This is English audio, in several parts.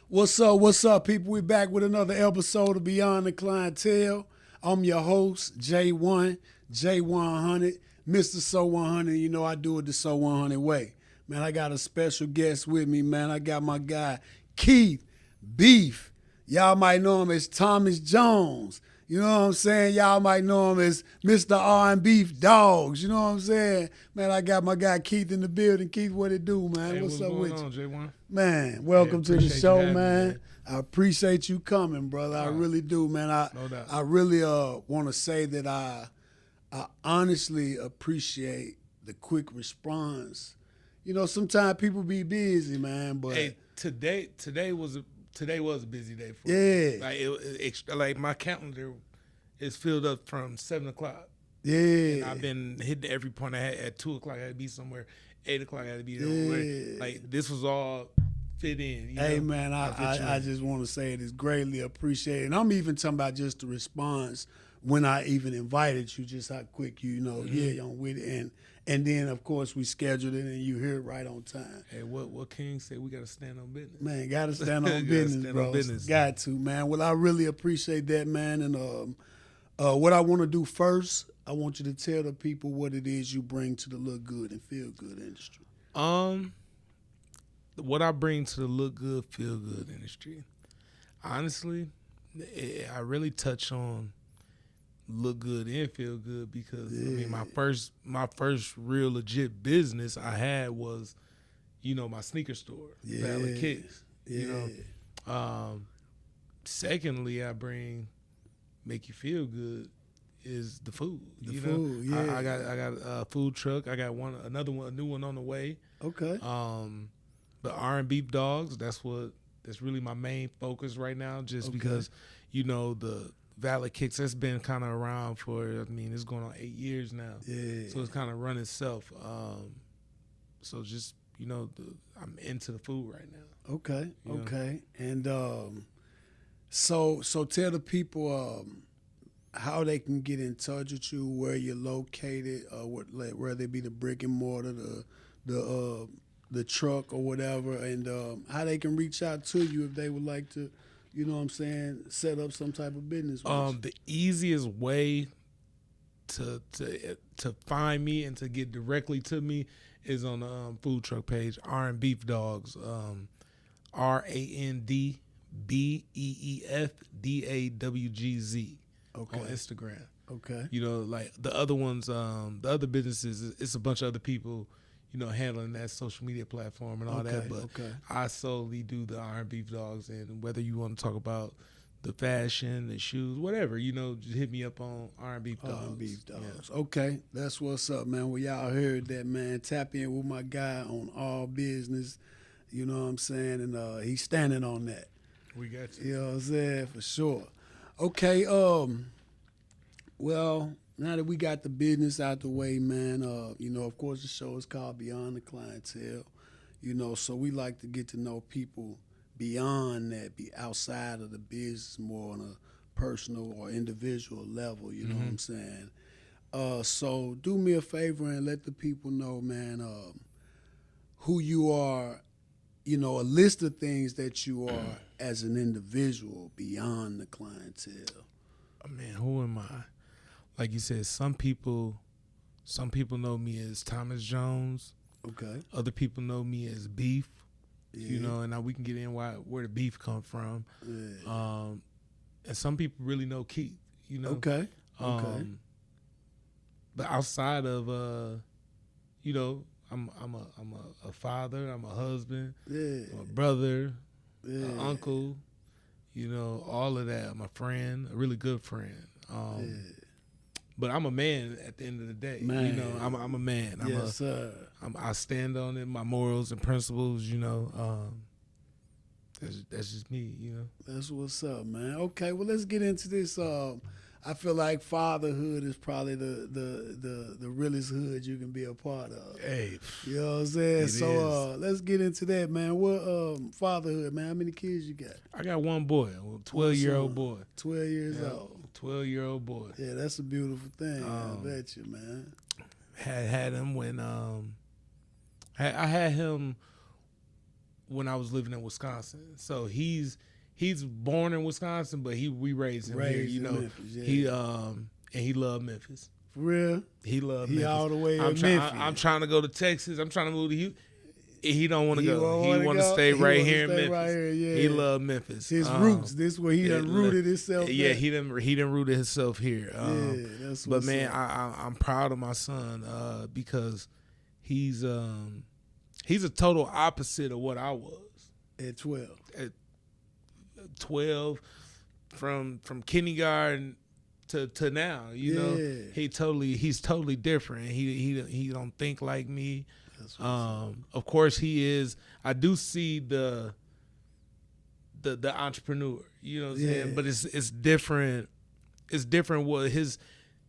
What's up, people? We back with another episode of Beyond the Clientele. I'm your host, J1, J100, Mr. So 100. You know I do it the So 100 way. Man, I got a special guest with me, man. I got my guy, Keith Beef. Y'all might know him as Thomas Jones. You know what I'm saying? Y'all might know him as Mr. R&BeefDawgs. You know what I'm saying? Man, I got my guy Keith in the building. Keith, what it do, man? Hey, what's up with going you? on, J1? Man, welcome to the show, you having me, man. I appreciate you coming, brother. I really do, man. No doubt. I really want to say that I honestly appreciate the quick response. You know, sometimes people be busy, man, but Hey, today was a busy day for yeah, me. Like my calendar is filled up from 7 o'clock. yeah. And I've been hitting every point I had at 2 o'clock. I had to be somewhere. 8 o'clock I had to be there. Yeah. Like this was all fit in. Hey, man, I just want to say it is greatly appreciated. And I'm even talking about just the response when I even invited you, just how quick you know, yeah, I'm with it. And then, of course, we scheduled it and you here right on time. Hey, what King said, we got to stand on business. Man, got to stand on business, bro. Got to, man. Well, I really appreciate that, man. And what I want to do first, I want you to tell the people what it is you bring to the look good and feel good industry. What I bring to the look good, feel good industry, honestly, I really touch on look good and feel good because I mean my first real legit business I had was, you know, my sneaker store, Valid Kicks. You know. Secondly, I bring make you feel good is the food. I got a food truck. I got a new one on the way. Okay. The R&BeefDawgs, that's really my main focus right now, just because, you know, the Valid Kicks, that's been kind of around for, I mean, it's going on 8 years now. Yeah. So it's kind of run itself. So just, you know, I'm into the food right now. Okay. And so tell the people how they can get in touch with you, where you're located, whether it be the brick and mortar, the truck or whatever, and how they can reach out to you if they would like to, you know what I'm saying, set up some type of business with you. The easiest way to find me and to get directly to me is on the food truck page, R&BeefDawgs, RANDBEEFDAWGZ on Instagram. Okay. You know, like the other ones, the other businesses, it's a bunch of other people, you know, handling that social media platform and all that. But I solely do the R&BeefDawgs, and whether you want to talk about the fashion, the shoes, whatever, you know, just hit me up on R&BeefDawgs. R&BeefDawgs. Yeah. Okay, that's what's up, man. Well, y'all heard that, man. Tap in with my guy on all business. You know what I'm saying? And he's standing on that. We got you. You know what I'm saying? For sure. Okay, well, now that we got the business out the way, man, you know, of course the show is called Beyond the Clientele, you know, so we like to get to know people beyond that, be outside of the business, more on a personal or individual level, you know what I'm saying? So do me a favor and let the people know, man, who you are, you know, a list of things that you are as an individual beyond the clientele. Man, who am I? Like you said, some people know me as Thomas Jones. Okay. Other people know me as Beef. Yeah. You know, and now we can get in where the beef come from. Yeah. And some people really know Keith. You know. Okay. But outside of you know, I'm a father. I'm a husband. Yeah. I'm a brother. Yeah. An uncle. You know, all of that. I'm a friend, a really good friend. But I'm a man at the end of the day. Man. You know, I'm a man. Sir. I stand on it, my morals and principles, you know. That's just me, you know. That's what's up, man. Okay, well, let's get into this. I feel like fatherhood is probably the realest hood you can be a part of. Hey. You know what I'm saying? So let's get into that, man. What fatherhood, man? How many kids you got? I got one boy, a 12-year-old boy. 12 years old. 12-year-old boy. Yeah, that's a beautiful thing. I bet you, man. Had him when I had him when I was living in Wisconsin. So he's born in Wisconsin, but we raised him here. You know, Memphis, yeah. He loved Memphis. For real? He loved He Memphis. all the way in I'm Memphis. trying to go to Texas. I'm trying to move to Houston. He don't want to He go. wanna He want to go? stay He right wanna here in stay Memphis. right here, yeah. He loved Memphis. His roots. This where he done rooted himself. Yeah, at. he done rooted himself here. That's but what's man, up. I'm proud of my son because he's a total opposite of what I was At 12. at 12, from kindergarten to now. You know, he's totally different. He don't think like me. Of course he is. I do see the entrepreneur, you know what I'm saying? But it's different. It's different what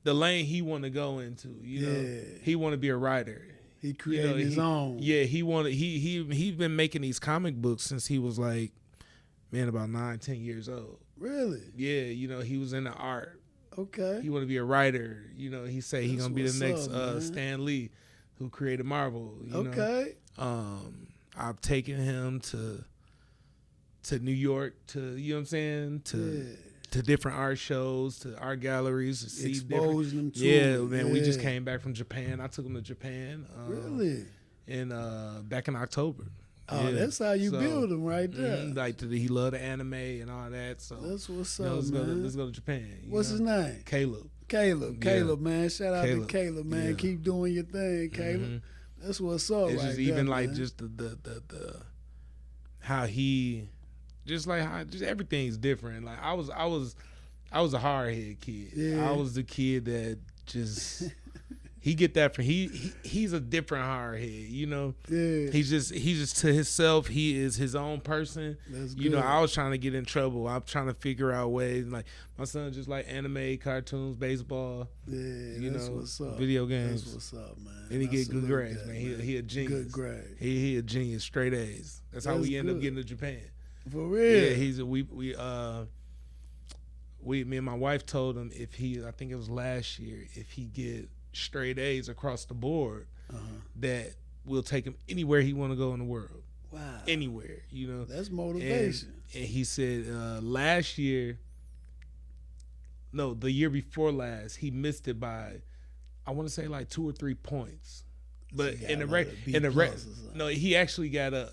the lane he want to go into, you know. He want to be a writer. He created his own. Yeah, he's been making these comic books since he was like, man, about 9-10 years old. Really? Yeah, you know, he was into art. Okay. He want to be a writer. You know, he say he gonna be the next up, Stan Lee, who created Marvel. You know? I've taken him to New York, to, you know what I'm saying, to different art shows, to art galleries, to see exposing them to man. We just came back from Japan. I took him to Japan. Really? Back in October. Oh, that's how you build him right there. He loved the anime and all that. So that's what's you know, up, man. Let's go to Japan. What's his name? Caleb. Caleb, man. Shout out to Caleb, man. Yeah. Keep doing your thing, Caleb. Mm-hmm. That's what's up. It's right just even there, like man. just the how he, just like how just everything's different. Like I was a hard head kid. Yeah. I was the kid that just he get that from he's a different hard head, you know. Yeah. He's just to himself. He is his own person. That's you know, good. I was trying to get in trouble. I'm trying to figure out ways. Like my son just like anime, cartoons, baseball. Yeah, you that's know, what's up. video games. That's what's up, man. And he get good Salute grades, that, man. He a genius. Good grades. He a genius, straight A's. That's how That's we end up good. getting to Japan. For real. Yeah, me and my wife told him I think it was last year, if he get straight A's across the board, that we'll take him anywhere he want to go in the world. Wow. Anywhere, you know. That's motivation. And he said last year, no, the year before last, he missed it by, I want to say like 2 or 3 points. But no, he actually got a.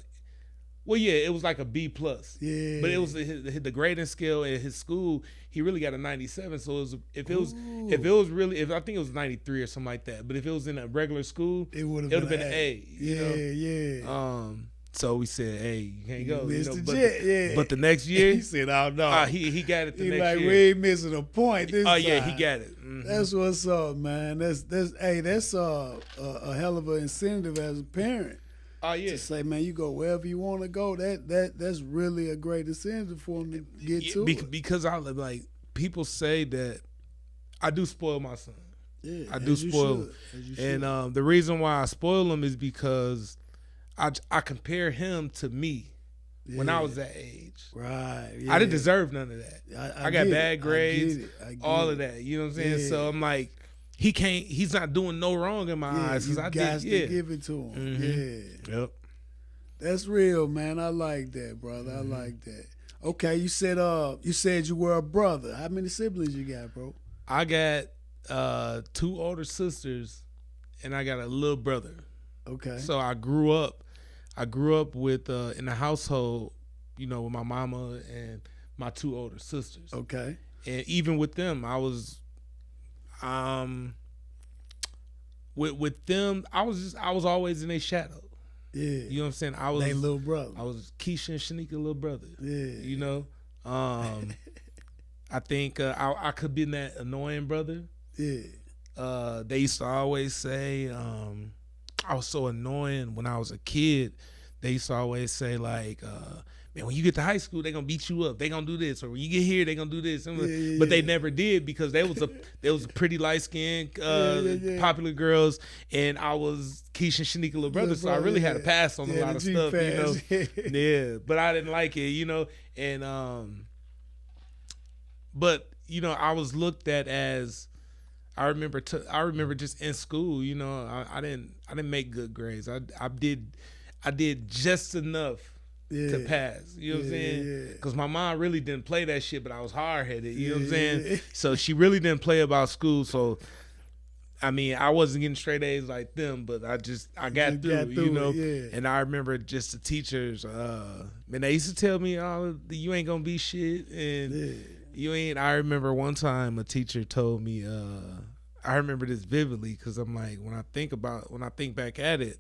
Well, yeah, it was like a B+. Yeah. But it was the grading scale at his school. He really got a 97. So I think it was 93 or something like that. But if it was in a regular school, it would have been an A. Yeah. So we said, hey, you can't go. But the next year, he said, "Oh no." He got it the next like, year. we ain't missing a point this time. Oh yeah, he got it. Mm-hmm. That's what's up, man. That's a hell of an incentive as a parent. Oh yeah. To say, man, you go wherever you want to go. That's really a great incentive for him to get to it. Because I like people say that I do spoil my son. Yeah, I do spoil him. And the reason why I spoil him is because I compare him to me when I was that age. Right. Yeah. I didn't deserve none of that. I got bad grades, I get all of that. You know what I'm saying? Yeah. So I'm like, he's not doing no wrong in my eyes. You got to give it to him. Mm-hmm. Yeah. Yep. That's real, man. I like that, brother. I like that. Okay, you said you were a brother. How many siblings you got, bro? I got 2 older sisters, and I got a little brother. Okay. So I grew up with in a household, you know, with my mama and my 2 older sisters. Okay. And even with them, I was with them, I was always in their shadow. Yeah. You know what I'm saying? I was their little brother. I was Keisha and Shanika little brother. Yeah. You know? I think I could be that annoying brother. Yeah. They used to always say, I was so annoying when I was a kid. They used to always say like, man, when you get to high school, they gonna beat you up. They gonna do this, or when you get here, they gonna do this. But they never did because they was a pretty light skinned, popular girls, and I was Keisha and Shanika little brother, so I really had to pass on a lot of stuff, you know. Yeah, but I didn't like it, you know, and but you know, I was looked at as. I remember just in school, you know, I didn't make good grades. I did just enough to pass. You know what I'm saying? Because my mom really didn't play that shit, but I was hard-headed. You know what I'm saying? So she really didn't play about school. So, I mean, I wasn't getting straight A's like them, but I got through, you know? And I remember just the teachers, man, they used to tell me, oh, you ain't going to be shit. And you ain't. I remember one time a teacher told me, I remember this vividly because I'm like, when I think back at it,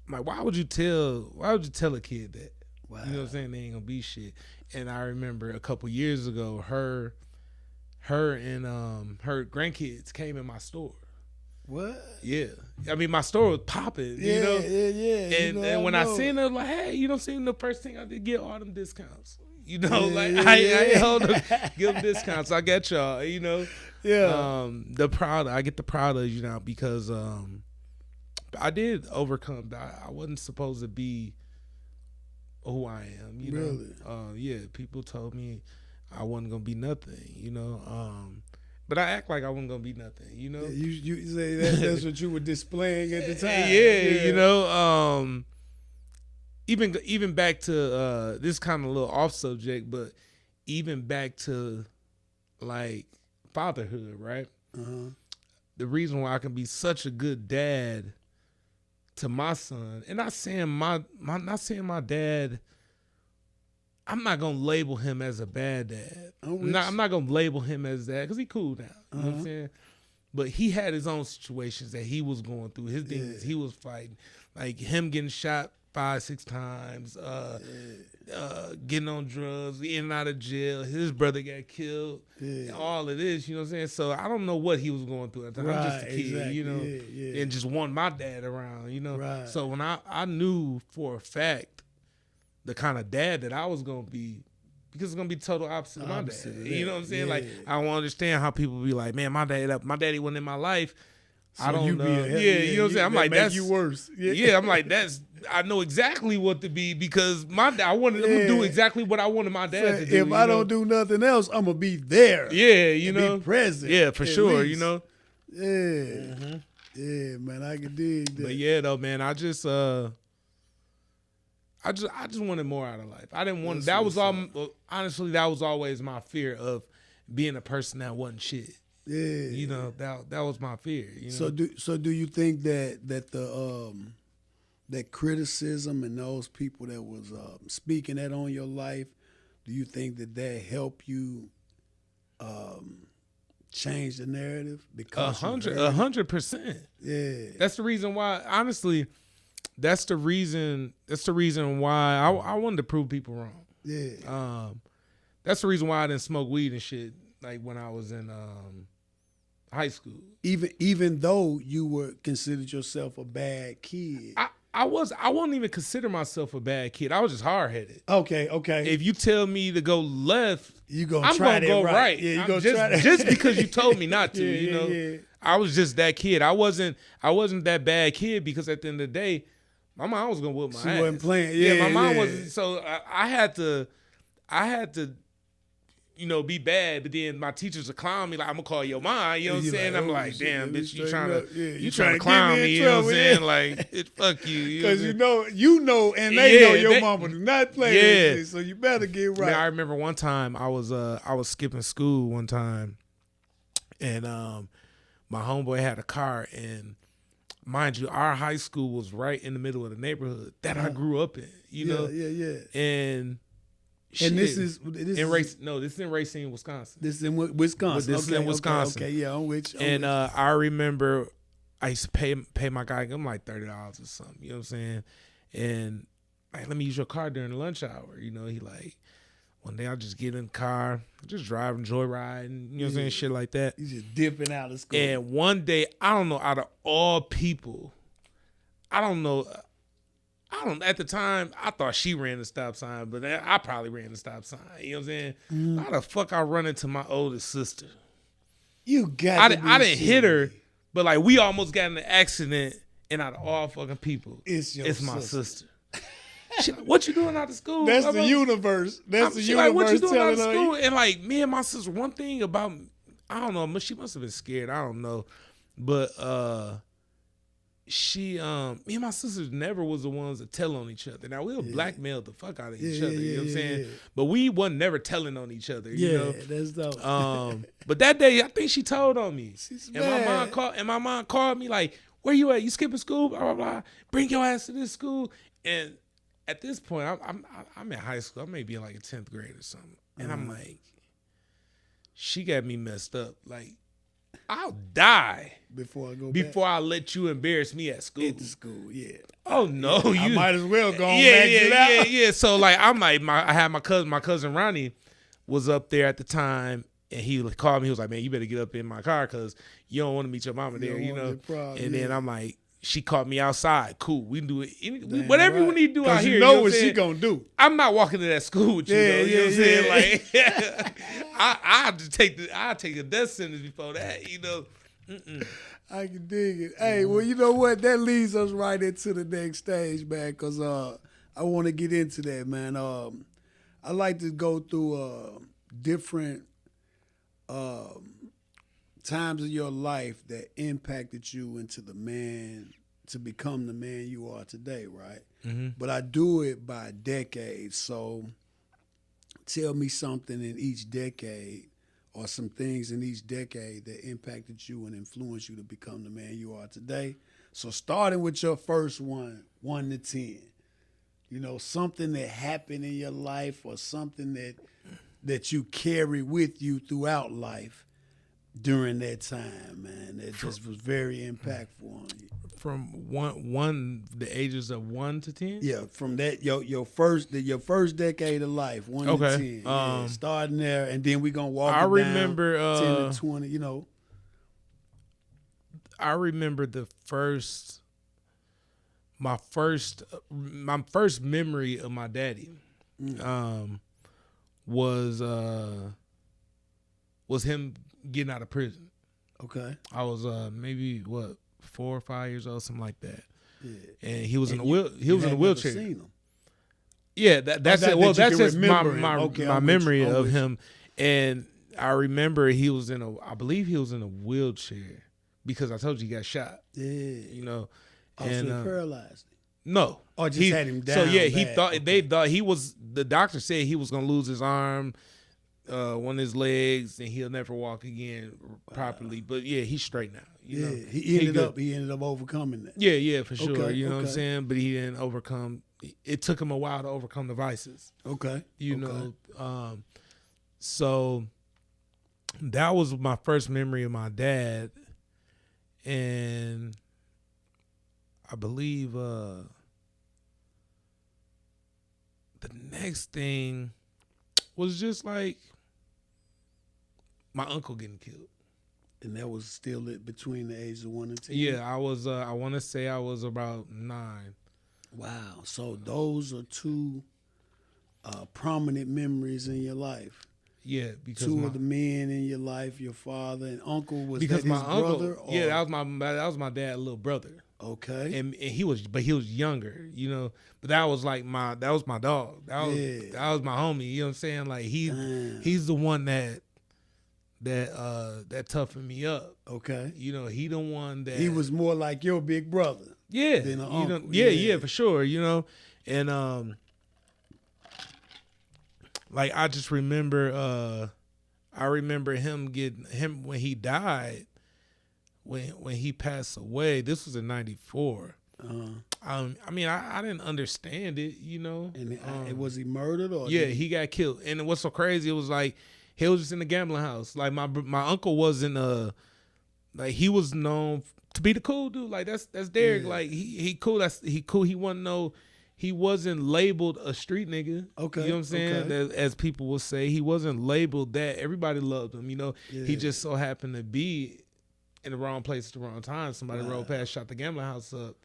I'm like, why would you tell a kid that? Wow. You know what I'm saying? They ain't gonna be shit. And I remember a couple years ago, her and her grandkids came in my store. What? Yeah. I mean, my store was popping, you know? Yeah. And when I seen her, like, hey, you know, the first thing I did, get all them discounts. You know, I ain't hold them, give them discounts. I get y'all, you know? Yeah. I get the proud of you now because I did overcome. I wasn't supposed to be who I am, you know. Yeah, people told me I wasn't gonna be nothing, you know. But I act like I wasn't gonna be nothing, you know. Yeah, you say that's what you were displaying at the time. Yeah, you know. Even back to this kind of a little off subject, but even back to like fatherhood, right? Uh-huh. The reason why I can be such a good dad to my son, and not saying my dad, I'm not gonna label him as a bad dad. I'm not gonna label him as that because he cool now. You know what I'm saying? But he had his own situations that he was going through. His demons, he was fighting, like him getting shot 5-6 times, getting on drugs, in and out of jail. His brother got killed. And all of this, you know what I'm saying? So I don't know what he was going through at the time. I'm just a kid, you know, and just want my dad around, you know. Right. So when I knew for a fact the kind of dad that I was going to be, because it's going to be total opposite of my dad. You know what I'm saying? Like, I don't understand how people be like, man, my daddy wasn't in my life. So I don't know. You know what I'm saying? I'm like, that's you worse. I'm like, I know exactly what to be because I wanted them to do exactly what I wanted my dad to do. If I don't do nothing else, I'm gonna be there. Yeah, you know, be present. Yeah, for sure. Least. You know. Yeah, yeah, man, I can dig that. But yeah, though, man, I just wanted more out of life. I didn't want. That was all. Honestly, that was always my fear of being a person that wasn't shit. Yeah, you know, that was my fear. You know? So do you think that the that criticism and those people that was speaking that on your life, do you think that helped you change the narrative? Because 100%. Yeah, that's the reason why. Honestly, that's the reason why I wanted to prove people wrong. Yeah, that's the reason why I didn't smoke weed and shit like when I was in high school. Even though you were considered yourself a bad kid. I wouldn't even consider myself a bad kid. I was just hard headed. Okay. If you tell me to go left, I'm gonna go right. Yeah, you gonna try that. Just because you told me not to, you know. Yeah. I was just that kid. I wasn't that bad kid because at the end of the day, my mom was gonna whip my ass. She wasn't playing. Yeah, my mom wasn't. So I had to, you know, be bad, but then my teachers would clown me like, I'm gonna call your mom, you know what I'm saying? Like, I'm like, damn, bitch, you trying to clown me, you know what I'm saying? Like, fuck you. Because you know, and they know your mama do not play that shit, so you better get right. Man, I remember one time I was skipping school one time, and my homeboy had a car, and mind you, our high school was right in the middle of the neighborhood that I grew up in, you know? Yeah. And this is in Racine, Wisconsin. This is in Wisconsin. This is in Wisconsin. Okay, yeah, on which. I remember I used to pay my guy, I'm like $30 or something. You know what I'm saying? And like, let me use your car during the lunch hour. You know, he like, one day I just get in the car, just driving, joyriding, you know what I'm saying, shit like that. You just dipping out of school. And one day, I don't know, out of all people, at the time, I thought she ran the stop sign, but I probably ran the stop sign. You know what I'm saying? Mm. How the fuck I run into my oldest sister? I didn't hit her, but like we almost got in an accident, and out of all fucking people, it's my sister. She like, what you doing out of school? That's the universe. That's the universe. Like, what you doing out of school? And like me and my sister, one thing about, I don't know, she must have been scared. I don't know, but me and my sisters never was the ones that tell on each other. Now we'll blackmail the fuck out of each other, you know what I'm saying? But we wasn't never telling on each other, you know. That's dope. But that day I think she told on me. She's and my mom called me like, "Where you at? You skipping school? Blah blah blah. Bring your ass to this school." And at this point, I'm in high school. I may be in like a 10th grade or something. And I'm like, she got me messed up. Like, I'll die before I let you embarrass me at school. At the school, yeah. Oh no, I might as well go on yeah. So like, I'm like, I had my cousin Ronnie was up there at the time, and he called me. He was like, "Man, you better get up in my car because you don't want to meet your mama there, you know." And then I'm like, she caught me outside. Cool, we can do it. Whatever we need to do out here. You know what she gonna do. I'm not walking to that school with you. Though, you know what I'm saying? Like, I just take a death sentence before that. You know. I can dig it. Hey, well, you know what? That leads us right into the next stage, man. Cause I want to get into that, man. I like to go through different times of your life that impacted you into to become the man you are today, right? Mm-hmm. But I do it by decades. So tell me something in each decade or some things in each decade that impacted you and influenced you to become the man you are today. So starting with your first 1 to 10, you know, something that happened in your life or something that you carry with you throughout life during that time, man, that just was very impactful on you. From the ages of 1 to 10? Yeah, from that your first decade of life, 1 to 10. Yeah, starting there, and then we gonna walk. I remember down 10 to 20. You know, I remember my first memory of my daddy was him getting out of prison. Okay. I was maybe 4 or 5 years old, something like that. Yeah. And he was in a wheelchair. Seen him. Yeah, that's it. Well, that's just my memory of him. And I remember I believe he was in a wheelchair because I told you he got shot. Yeah. You know. And paralyzed him. No. Or just had him down. So yeah, bad. they thought the doctor said he was gonna lose his arm, one of his legs, and he'll never walk again properly. But yeah, he's straight now. You know? He ended up overcoming that. Yeah, for sure. Okay, you know what I'm saying? But he didn't overcome. It took him a while to overcome the vices. Okay. You know. So that was my first memory of my dad, and I believe the next thing was just like my uncle getting killed. And that was still between the ages of 1 and 10? Yeah, I was, I want to say I was about 9. Wow. So those are two prominent memories in your life. Yeah, because two of the men in your life, your father and uncle, was because that his my uncle, brother? Or? Yeah, that was my dad's little brother. Okay. And he was younger, you know. But that was my dog. That was my homie. You know what I'm saying? Like he's the one that toughened me up. Okay. You know, he the one that he was more like your big brother. Yeah. Than an uncle. Yeah, for sure. You know, and like I just remember, I remember him when he died. When he passed away, this was in '94. I mean, I didn't understand it, you know. And was he murdered or? Yeah, he got killed. And what's so crazy? It was like he was just in the gambling house. Like my uncle wasn't like he was known to be the cool dude. Like that's Derek. Yeah. Like he cool. He cool. He wasn't labeled a street nigga. Okay. You know what I'm saying? Okay. As people will say, he wasn't labeled that. Everybody loved him. You know, He just so happened to be in the wrong place at the wrong time. Somebody rode past, shot the gambling house up,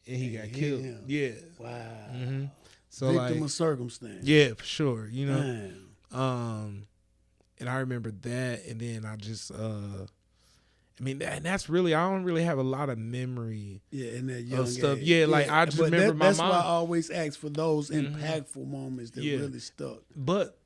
and he got killed. Him. Yeah. Wow. Mm-hmm. So victim of circumstance. Yeah, for sure. You know. Damn. And I remember that, and then I just, I mean, that's really, I don't really have a lot of memory. Yeah, in that young stuff. age. Yeah, like I just remember my mom. That's why I always ask for those impactful moments that really stuck. But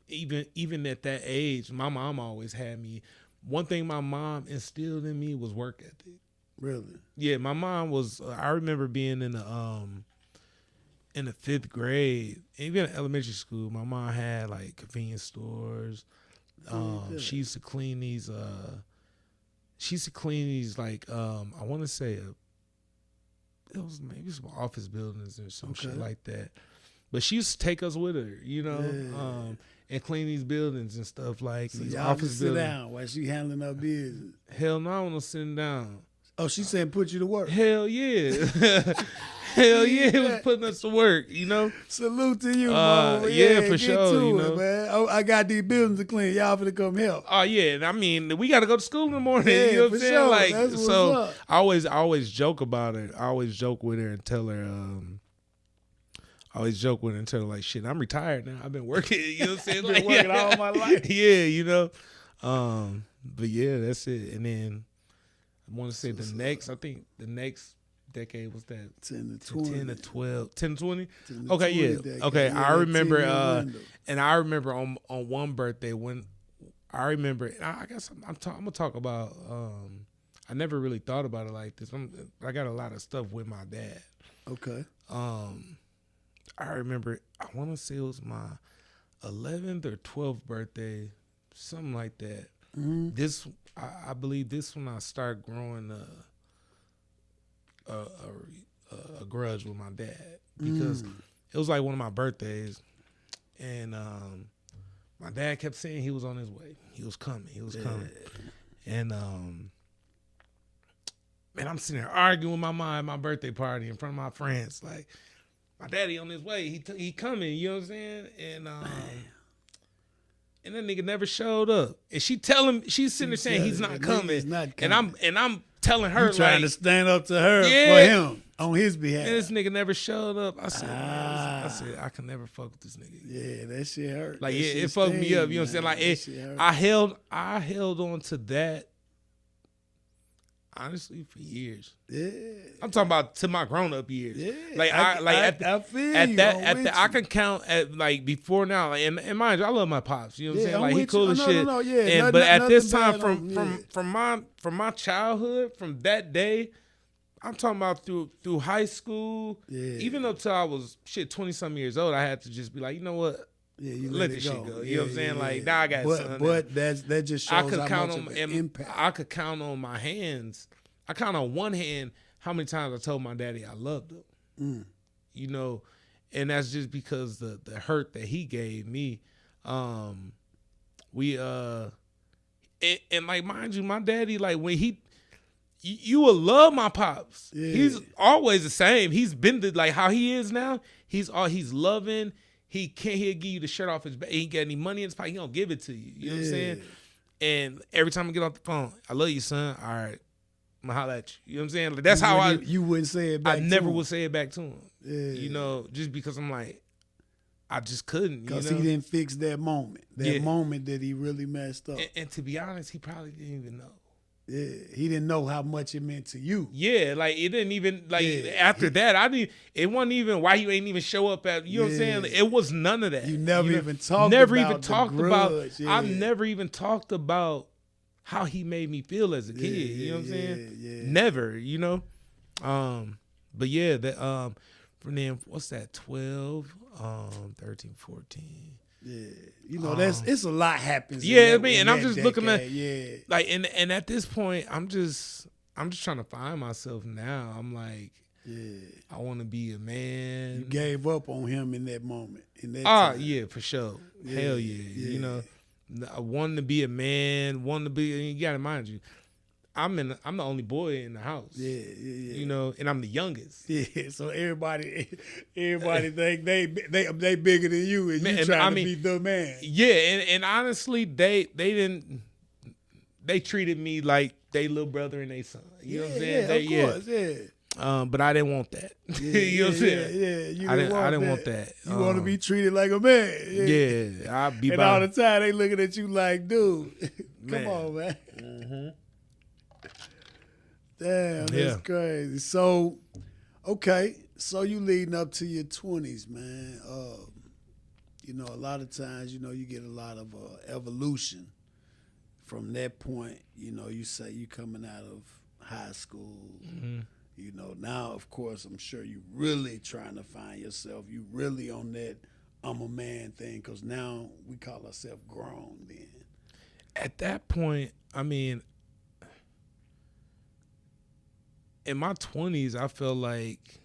even at that age, my mom always had me. One thing my mom instilled in me was work ethic. Really? Yeah, my mom was. I remember being in the 5th grade, even in elementary school. My mom had like convenience stores. She used to clean these. Like I want to say it was maybe some office buildings or some shit like that. But she used to take us with her, and clean these buildings and stuff like So these y'all office just sit buildings. down while she handling her business. Hell no, I want to sit down. Oh, she saying put you to work. Hell yeah. Hell yeah, it was putting us to work, Salute to you, Mama. Mama. Yeah, for get sure, to it, man. Oh, I got these buildings to clean. Y'all finna come help. Oh yeah, and I mean we got to go to school in the morning. Yeah, You know what for I'm saying? sure. Like, That's what's so up. I always joke about it. I always joke with her and tell her, like, shit, I'm retired now. I've been working. You know what I'm saying? Been Like, working all my life. Yeah, But yeah, that's it. And then I want to say I think the next decade was that 10 to 20. 10 to 12, 10 to 20. 10 to Okay, 20 yeah. decade. Okay, Yeah, I that remember 10-year window. and I remember on one birthday when I remember, and I guess I'm gonna talk about. I never really thought about it like this. I got a lot of stuff with my dad. Okay. I remember. I want to say it was my 11th or 12th birthday, something like that. Mm-hmm. I believe this when I started growing a grudge with my dad because it was like one of my birthdays, and my dad kept saying he was on his way. He was coming. And man, I'm sitting there arguing with my mom at my birthday party in front of my friends. Like, my daddy on his way. He coming. You know what I'm saying? And that nigga never showed up. And she's sitting there saying he's not coming. He's not coming. And I'm telling her, you trying like, to stand up to her for him on his behalf. And this nigga never showed up. I said, I can never fuck with this nigga. Yeah, that shit hurt. Like, that it fucked me up. You know what I'm saying? Like, I held on to that honestly for years. Yeah. I'm talking about to my grown up years. Yeah. Like I feel you. I can count at like before now. Like, and mind you, I love my pops. You know what I'm saying? Like, he cool as shit. Yeah. But at this time, from my childhood, from that day, I'm talking about through high school, even up till I was 20-something years old, I had to just be like, you know what? Yeah, you let this shit go. You know what I'm saying? Like, now I got son. But that just shows how much of an impact. I could count on my hands. I count on one hand how many times I told my daddy I loved him. You know, and that's just because the hurt that he gave me. And like, mind you, my daddy, like, when you will love my pops. Yeah. He's always the same. He's been like how he is now. He's loving. He'll give you the shirt off his back. He ain't got any money in his pocket. He don't give it to you. You know what I'm saying? And every time I get off the phone, I love you, son. All right, I'm gonna holler at you. You know what I'm saying? Like, that's you wouldn't say it back. I never would say it back to him. Yeah. You know, just because I'm like, I just couldn't. Because he didn't fix that moment. That moment that he really messed up. And to be honest, he probably didn't even know. Yeah, he didn't know how much it meant to you. Yeah, like, it didn't even, like, after that, it wasn't even why you ain't even show up at, you know what I'm saying? It was none of that. You never even talked I've never even talked about how he made me feel as a kid. You know what I'm saying? Yeah. Never, you know? But yeah, from then, what's that, 12, 13, 14. Yeah, you know, it's a lot happens. Yeah, and I'm just looking at, like, and at this point, I'm just trying to find myself now. I'm like, I want to be a man. You gave up on him in that moment. Yeah, for sure. Hell yeah. You know, I wanted to be a man. You gotta mind you, I'm the only boy in the house. Yeah. You know, and I'm the youngest. Yeah, so everybody think they bigger than you, and you trying to be the man. Yeah, and honestly, they treated me like they little brother and they son. You know what I'm saying? Of course. But I didn't want that. You know what I'm saying? Yeah. I didn't want that. You want to be treated like a man. Yeah, I'll be. And all the time they looking at you like, dude, come on, man. Mm-hmm. Damn, that's crazy. So, okay, so you leading up to your 20s, man. You know, a lot of times, you know, you get a lot of evolution from that point. You know, you say you coming out of high school. Mm-hmm. You know, now of course I'm sure you really trying to find yourself. You really on that I'm a man thing, because now we call ourselves grown then. At that point, I mean, in my 20s, I felt like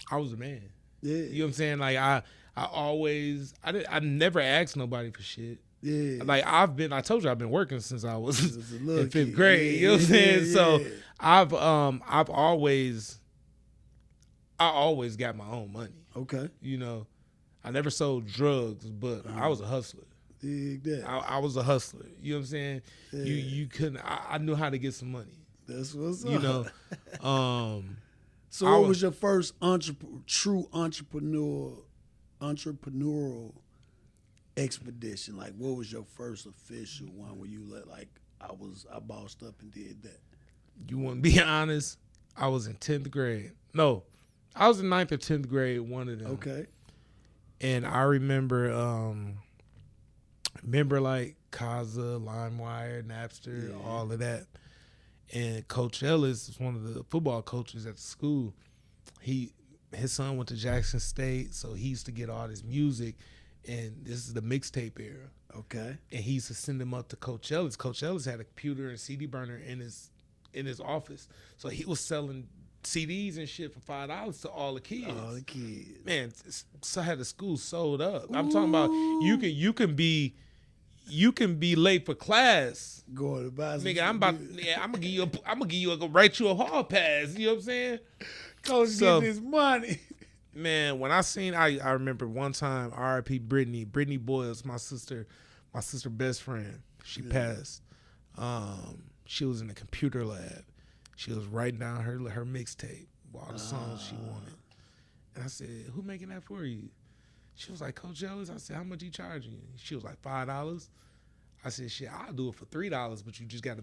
I was a man. Yeah. You know what I'm saying? Like I never asked nobody for shit. Yeah. Like I told you I've been working since I was in 5th kid. grade. Yeah, You know what I'm saying? yeah. So I always got my own money. Okay. You know, I never sold drugs, but I was a hustler. Dig that. I was a hustler. You know what I'm saying? Yeah. You couldn't. I knew how to get some money. That's what's up. You know. So what was your first true entrepreneurial expedition? Like, what was your first official one where you like I bossed up and did that? You want to be honest? I was in 10th grade. No, I was in 9th or 10th grade. One of them. Okay. And I remember like Kaza, LimeWire, Napster, all of that. And Coach Ellis is one of the football coaches at the school. His son went to Jackson State, so he used to get all this music, and this is the mixtape era. Okay. And he used to send them up to Coach Ellis. Coach Ellis had a computer and CD burner in his office, so he was selling CDs and shit for $5 to all the kids. All the kids. Man, so had the school sold up. I'm talking about you can be late for class. Going to buy some. Nigga, I'm gonna write you a hall pass. You know what I'm saying? Coach get this money. Man, when I remember one time, R.I.P. Brittany Boyles, my sister best friend. She passed. She was in the computer lab. She was writing down her mixtape, all the songs she wanted. And I said, "Who making that for you?" She was like, "Coach Ellis." I said, "How much he charging you?" She was like, $5. I said, "Shit, I'll do it for $3, but you just gotta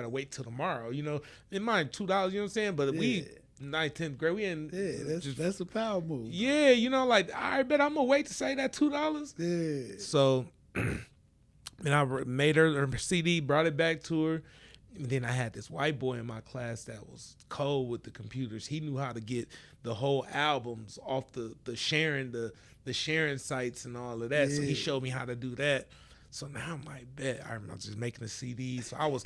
wait till tomorrow." You know, it might $2. You know what I'm saying? But we 9th, 10th grade, we in. Yeah, that's a power move. Yeah, you know, like I bet I'm gonna wait to say that $2. Yeah. So, and I made her CD, brought it back to her. And then I had this white boy in my class that was cold with the computers. He knew how to get the whole albums off the sharing sites and all of that. Yeah. So he showed me how to do that. So now I'm like, bet I'm just making a CD. So I was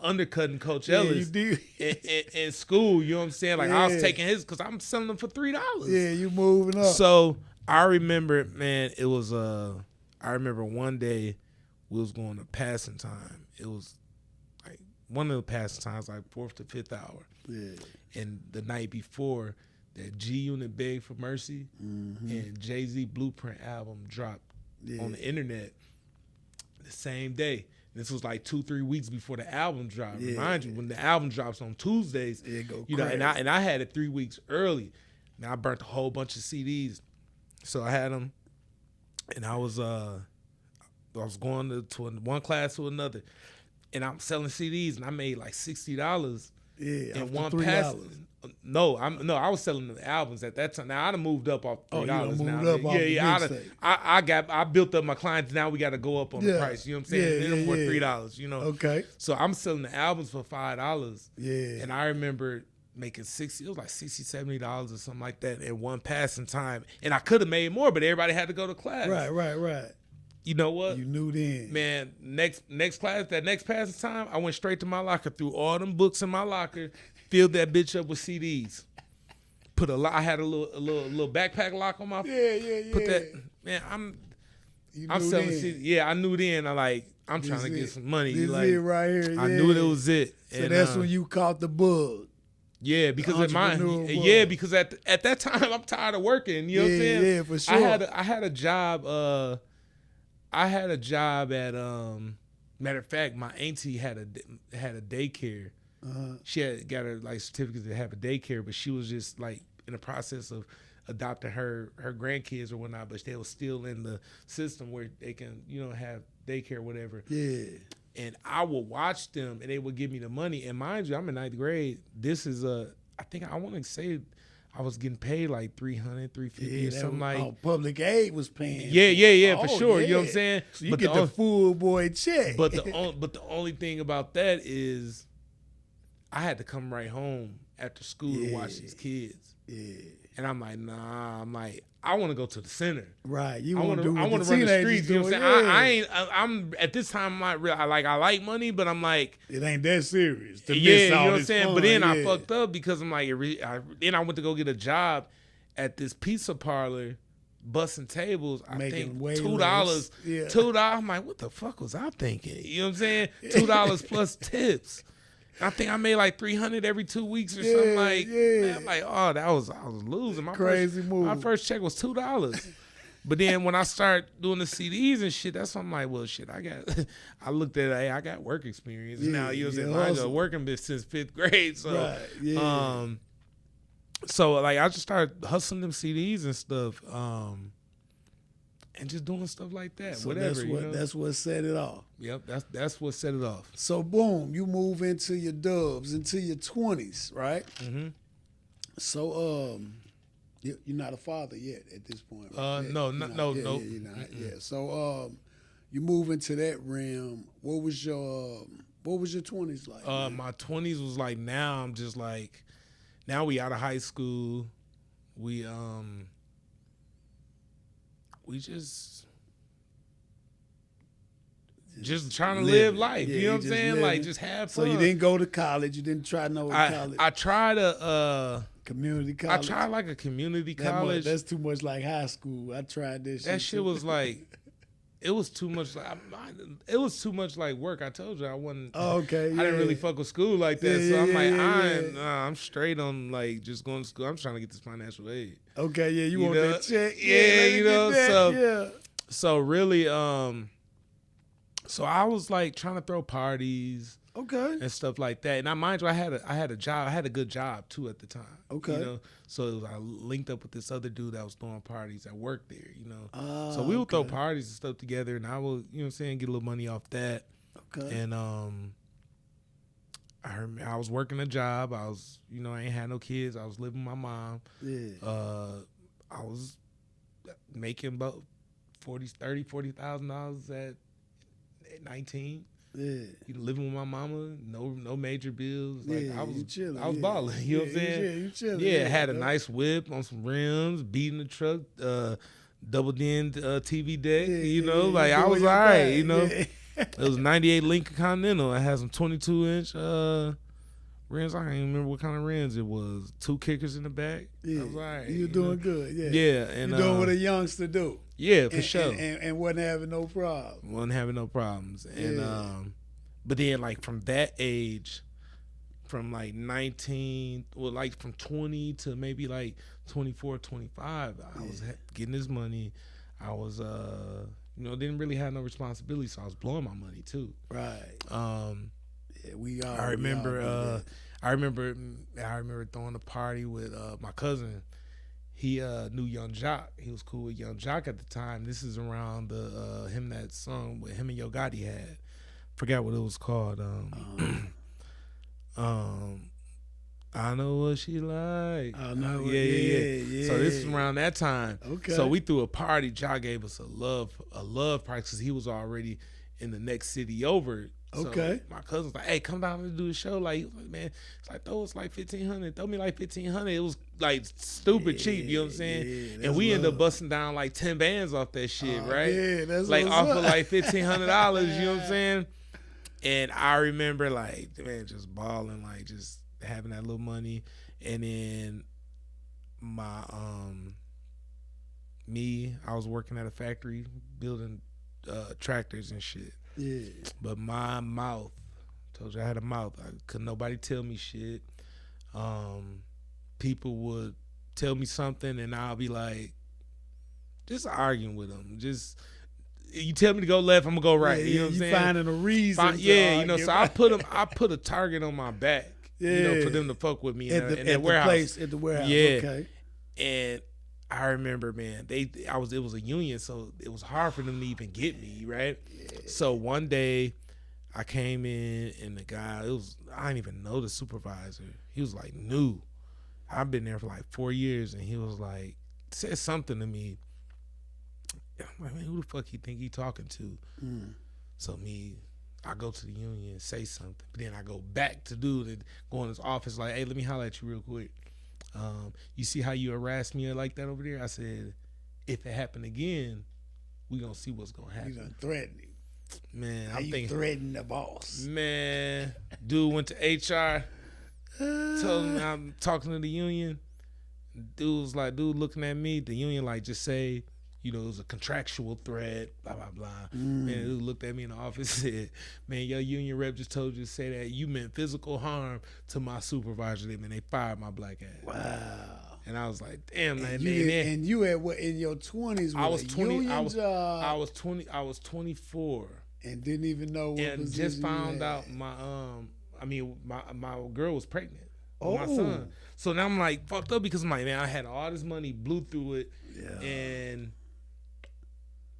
undercutting Coach Ellis in school. You know what I'm saying? Like I was taking his because I'm selling them for $3. Yeah, you moving up. So I remember, man, it was I remember one day we was going to passing time. It was like one of the passing times, like 4th to 5th hour. Yeah. And the night before, that G Unit Beg for Mercy and Jay-Z Blueprint album dropped on the internet the same day. This was like 2-3 weeks before the album dropped. Yeah. Remind you, when the album drops on Tuesdays, you know, and I had it 3 weeks early. Now I burnt a whole bunch of CDs, so I had them, and I was going to one class to another, and I'm selling CDs, and I made like $60. Yeah, in one pass. No, I was selling the albums at that time. Now I'd have moved up off $3 now. I built up my clients. Now we got to go up on the price. You know what I'm saying? Then more $3. You know. Okay. So I'm selling the albums for $5. Yeah. And I remember making $60. It was like $60, $70 or something like that in one passing time. And I could have made more, but everybody had to go to class. Right. You know what? You knew then. Man, next class, that next passing time, I went straight to my locker, threw all them books in my locker, filled that bitch up with CDs. I had a little backpack lock on my. Yeah. Put that. Man, I'm selling CDs. Yeah, I knew then. I'm trying to get some money. This like, it right here. Yeah. I knew it was it. So and, that's when you caught the bug. Yeah, because at because at that time I'm tired of working. You know what I'm saying? Yeah, for sure. I had a job. I had a job at matter of fact, my auntie had a daycare. She had got her like certificate to have a daycare, but she was just like in the process of adopting her grandkids or whatnot, but they were still in the system where they can, you know, have daycare or whatever. Yeah. And I would watch them and they would give me the money. And mind you, I'm in 9th grade. This is I I was getting paid like $300, $350 or something like. Public aid was paying. Yeah, for sure. You know what I'm saying? So you get the full boy check. But the only thing about that is, I had to come right home after school to watch these kids. Yeah. And I'm like, nah. I'm like, I want to go to the center. Right. I want to run the streets. You know what I'm saying? I'm at this time. I'm not real. I like money, but I'm like, it ain't that serious. You know what I'm saying? Fun, but then I fucked up because I'm like, then I went to go get a job at this pizza parlor, busting tables. I think $2. Yeah. $2. I'm like, what the fuck was I thinking? You know what I'm saying? $2 plus tips. I think I made like $300 every 2 weeks or something like. Man, I'm like, oh, I was losing. My first check was $2. But then when I start doing the CDs and shit, that's when I'm like, well, shit, I looked at, hey, I got work experience now. You know what I'm saying? I got working been since 5th grade. So, so like I just started hustling them CDs and stuff. And just doing stuff like that, so whatever. That's what set it off. Yep, that's what set it off. So boom, you move into your dubs, into your 20s, right? Mm-hmm. So you're not a father yet at this point. Right? No. You're not. Yeah. So you move into that realm. What was your 20s like? My 20s was like, now I'm just like, now we out of high school, we just trying to live life. You know what I'm saying? Living. Like, just have fun. So you didn't go to college. You didn't try no college. I tried a community college. I tried like a community college. That's too much like high school. I tried this. That shit was like, it was too much. It was too much like work. I told you I wasn't. Oh, okay. I didn't really fuck with school like that. So I'm like, I'm straight on like just going to school. I'm trying to get this financial aid. Okay, yeah, you want that check? Yeah, you know. So really, so I was like trying to throw parties, and stuff like that. And mind you, I had a job. I had a good job too at the time. Okay, you know. So I linked up with this other dude that was throwing parties that worked there. You know, so we would throw parties and stuff together, and I would, you know what I'm saying, get a little money off that. Okay, and I was working a job. I was, you know, I ain't had no kids. I was living with my mom. Yeah. I was making about $40,000 at 19. Yeah. You know, living with my mama, no major bills. Like I was balling. You know what I'm saying? You chilling. Yeah, had a nice whip on some rims, beating the truck, double din TV deck. You know, like I was all right. You know. It was a 98 Lincoln Continental. I had some 22-inch rims. I can't even remember what kind of rims it was. 2 kickers in the back. Yeah, I was all right. You doing good. Yeah. Yeah, and you're doing what a youngster do. Yeah, for sure. And wasn't having no problems. Wasn't having no problems. And but then like from that age, from like 19, well, like from 20 to maybe like 24, 25, I was getting this money. I was you know, didn't really have no responsibility, so I was blowing my money too. Right. I remember throwing a party with my cousin. He knew Young Jock. He was cool with Young Jock at the time. This is around the that song with him and Yo Gotti had. Forgot what it was called. I know what she like. I know. Yeah. So this is around that time. Okay. So we threw a party. Jock gave us a love party because he was already in the next city over. Okay. So my cousin's like, hey, come down and do a show. Like, he was like, man, it's like, throw us like $1,500. Throw me like $1,500. It was like stupid cheap. You know what I'm saying? Yeah, and we ended up busting down like 10 bands off that shit, right? Yeah, that's like off of like $1,500. You know what I'm saying? And I remember like, man, just balling, like just having that little money. And then my I was working at a factory building tractors and shit. Yeah. But my mouth, told you I had a mouth. Couldn't nobody tell me shit. People would tell me something and I'll be like, just arguing with them. Just, you tell me to go left, I'm gonna go right. You know what I'm saying? Finding a reason. You know, so I put a target on my back. Yeah. You know, for them to fuck with me in the warehouse. At the warehouse. Yeah. Okay. And I remember, man, it was a union, so it was hard for them to even get me, right? Yeah. So one day I came in and the guy, I didn't even know the supervisor. He was like new. I've been there for like 4 years, and he was like, said something to me. I'm like, man, who the fuck you think he talking to? So I go to the union, say something, but then I go back to dude and go in his office like, hey, let me holler at you real quick. You see how you harassed me like that over there? I said, if it happened again, we gonna see what's gonna happen. You gonna threaten him. Man, How I'm you thinking, threaten the boss? man, dude went to HR, told me I'm talking to the union. Dude was like, dude looking at me, the union like just say, you know, it was a contractual threat, blah, blah, blah. Man, dude looked at me in the office and said, man, your union rep just told you to say that you meant physical harm to my supervisor. And they fired my black ass. Wow. And I was like, damn, man. And you at what, in your 20s? I was 20. I was 20. I was 24. And didn't even know what and position just found you had. out my girl was pregnant. My son. So now I'm like fucked up because I'm like, man, I had all this money, blew through it, and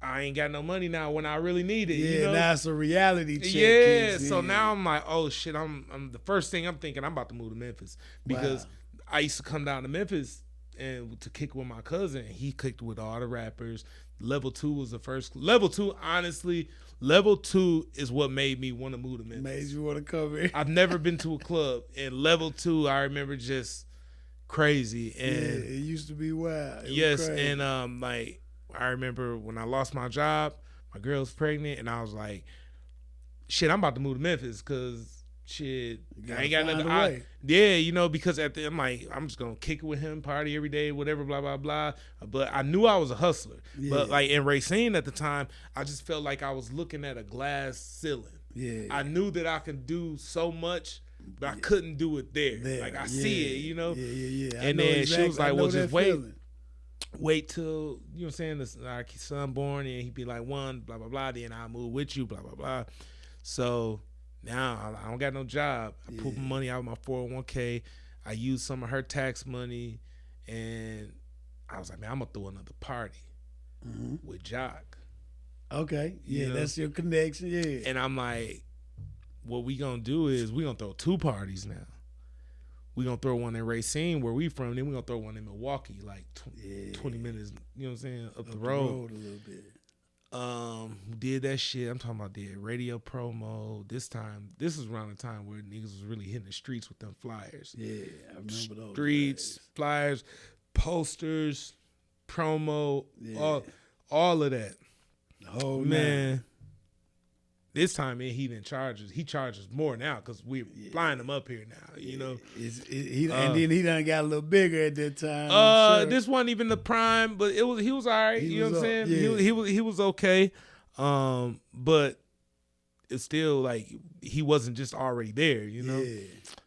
I ain't got no money now when I really need it. Yeah, you know? that's a reality check. Yeah, so now I'm like, oh shit, I'm the first thing I'm thinking, I'm about to move to Memphis because I used to come down to Memphis and to kick with my cousin. And he kicked with all the rappers. Level 2 was the first. Level 2, honestly, Level 2 is what made me want to move to Memphis. Made you want to come here. I've never been to a club, and Level 2, I remember just crazy. And it used to be wild. Yes, and like I remember when I lost my job, my girl was pregnant, and I was like, shit, I'm about to move to Memphis because shit, I ain't got nothing. Yeah, you know, because I'm like, I'm just gonna kick it with him, party every day, whatever, blah blah blah. But I knew I was a hustler. Yeah. But like in Racine at the time, I just felt like I was looking at a glass ceiling. Yeah, I knew that I could do so much, but I couldn't do it there. Like I see it, you know. Yeah. And then she was like, well, just wait till, you know what I'm saying, this like his son born, and he'd be like 1, blah blah blah. Then I'll move with you, blah blah blah. So now I don't got no job. I pulled money out of my 401k. I used some of her tax money, and I was like, man, I'm gonna throw another party with Jock. Okay, yeah, that's your connection, yeah. And I'm like, what we gonna do is we gonna throw 2 parties now. We gonna throw one in Racine where we from, then we gonna throw one in Milwaukee, like 20 minutes, you know what I'm saying, up the road a little bit. Did that shit. I'm talking about did radio promo. This is around the time where niggas was really hitting the streets with them flyers. Yeah, I remember those. Streets, flyers, posters, promo, all of that. Oh man. This time, man, he didn't charge us. He charges more now because we're flying him up here now, you know. And then he done got a little bigger at that time. This wasn't even the prime, but he was all right. You know what I'm saying? Yeah. He was okay. But it's still like he wasn't just already there, you know? Yeah.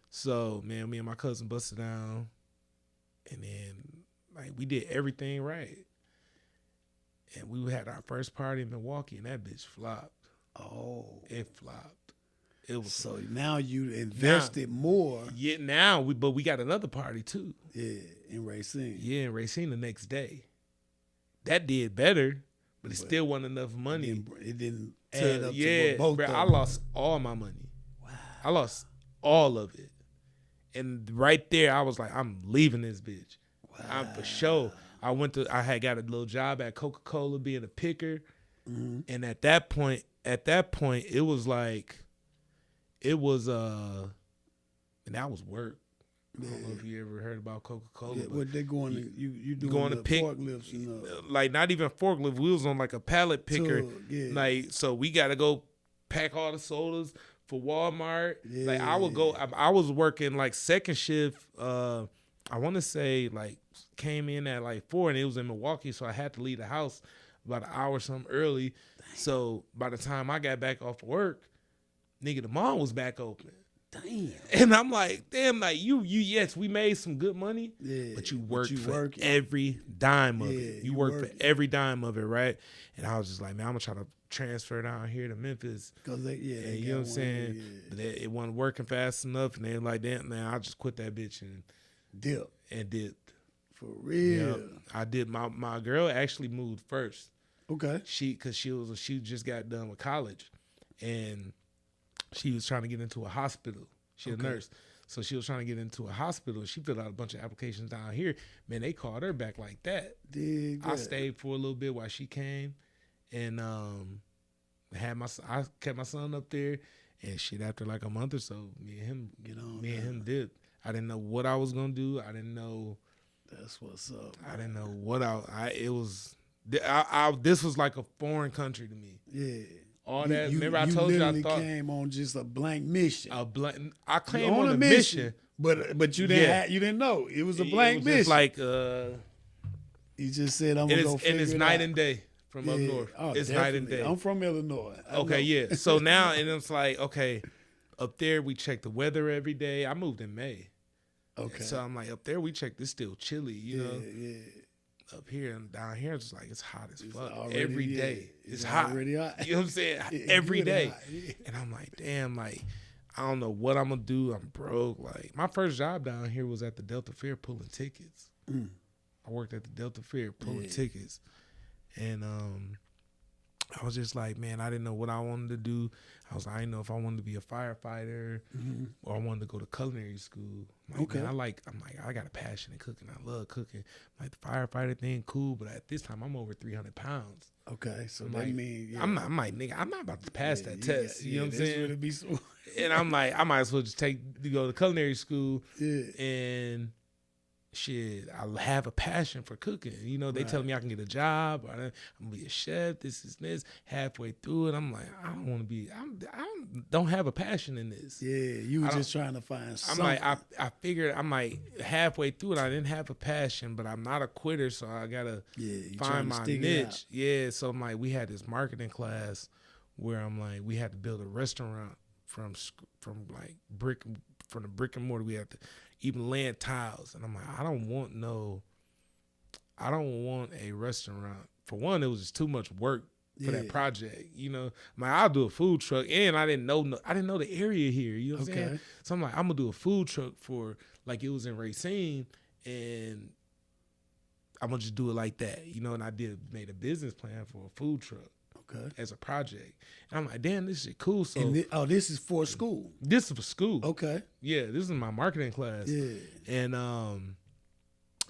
So, man, me and my cousin busted down, and then like we did everything right. And we had our first party in Milwaukee, and that bitch flopped. Oh, it flopped. It was so now you invested more. Yeah, but we got another party too. Yeah, in Racine. Yeah, in Racine the next day. That did better, but it still wasn't enough money. It didn't add up to both. Bro, I lost all my money. Wow, I lost all of it, and right there I was like, I'm leaving this bitch. Wow, I'm for sure. I had got a little job at Coca-Cola being a picker, and at that point, it was like, and that was work. I don't know if you ever heard about Coca-Cola. Yeah, what they going to, you doing going to pick forklifts, you know. Like not even forklift, we was on like a pallet picker. Like, so we got to go pack all the sodas for Walmart. Yeah. Like I was working like second shift. I want to say like came in at like 4 and it was in Milwaukee. So I had to leave the house about an hour or something early. Damn. So by the time I got back off work, nigga, the mall was back open. Damn. And I'm like, damn, like yes, we made some good money, but you worked for every dime of it. You worked for every dime of it, right? And I was just like, man, I'm gonna try to transfer down here to Memphis. Cause you know what I'm saying? Yeah. But it wasn't working fast enough, and they were like, damn, man, I'll just quit that bitch and dipped. For real. Yep. I did. My girl actually moved first. Okay. She just got done with college, and she was trying to get into a hospital. She a nurse. So she was trying to get into a hospital. She filled out a bunch of applications down here. Man, they called her back like that. I stayed for a little bit while she came, and I kept my son up there, and shit. After like a month or so, me and him did. I didn't know what I was gonna do. I didn't know. That's what's up. I didn't know what it was. This was like a foreign country to me. Yeah. All that. Remember, I told you I thought came on just a blank mission. I came on a mission, but you didn't you didn't know it was a blank mission. Just like you just said I'm gonna go figure it out. And it's night and day from up north. Oh, it's definitely. Night and day. I'm from Illinois. Okay, yeah. So now and it's like okay, up there we check the weather every day. I moved in May. Okay. So I'm like up there we check this still chilly, you know. Yeah. Up here and down here, it's like it's hot as fuck every day. It's hot. Already hot. You know what I'm saying? Every day. And I'm like, damn, like I don't know what I'm gonna do. I'm broke. Like my first job down here was at the Delta Fair pulling tickets. I worked at the Delta Fair pulling tickets, and I was just like, man, I didn't know what I wanted to do. I didn't know if I wanted to be a firefighter or I wanted to go to culinary school. Like, man, I got a passion in cooking. I love cooking. Like the firefighter thing, cool, but at this time I'm over 300 pounds. Okay, so I'm that like, means I'm not, nigga, I'm not about to pass that test. You know what I'm saying? Be so and I'm like, I might as well just go to culinary school and shit, I have a passion for cooking. You know, they telling me I can get a job, or I'm gonna be a chef, this. Halfway through it, I'm like, I don't want to be, I don't have a passion in this. Yeah, you were just trying to find something. I'm like, I figured, I'm like, halfway through it, I didn't have a passion, but I'm not a quitter, so I gotta find my niche. Yeah, so I'm like, we had this marketing class where I'm like, we had to build a restaurant from the brick and mortar. We had to even laying tiles, and I'm like, I don't want a restaurant. For one, it was just too much work for that project. You know, I'll do a food truck, and I didn't know the area here. You know what I'm saying? So I'm like, I'm gonna do a food truck for like it was in Racine, and I'm gonna just do it like that. You know, and I made a business plan for a food truck. As a project. And I'm like, damn, this shit cool. So this is for school. This is for school. Okay. Yeah, this is my marketing class. Yeah. And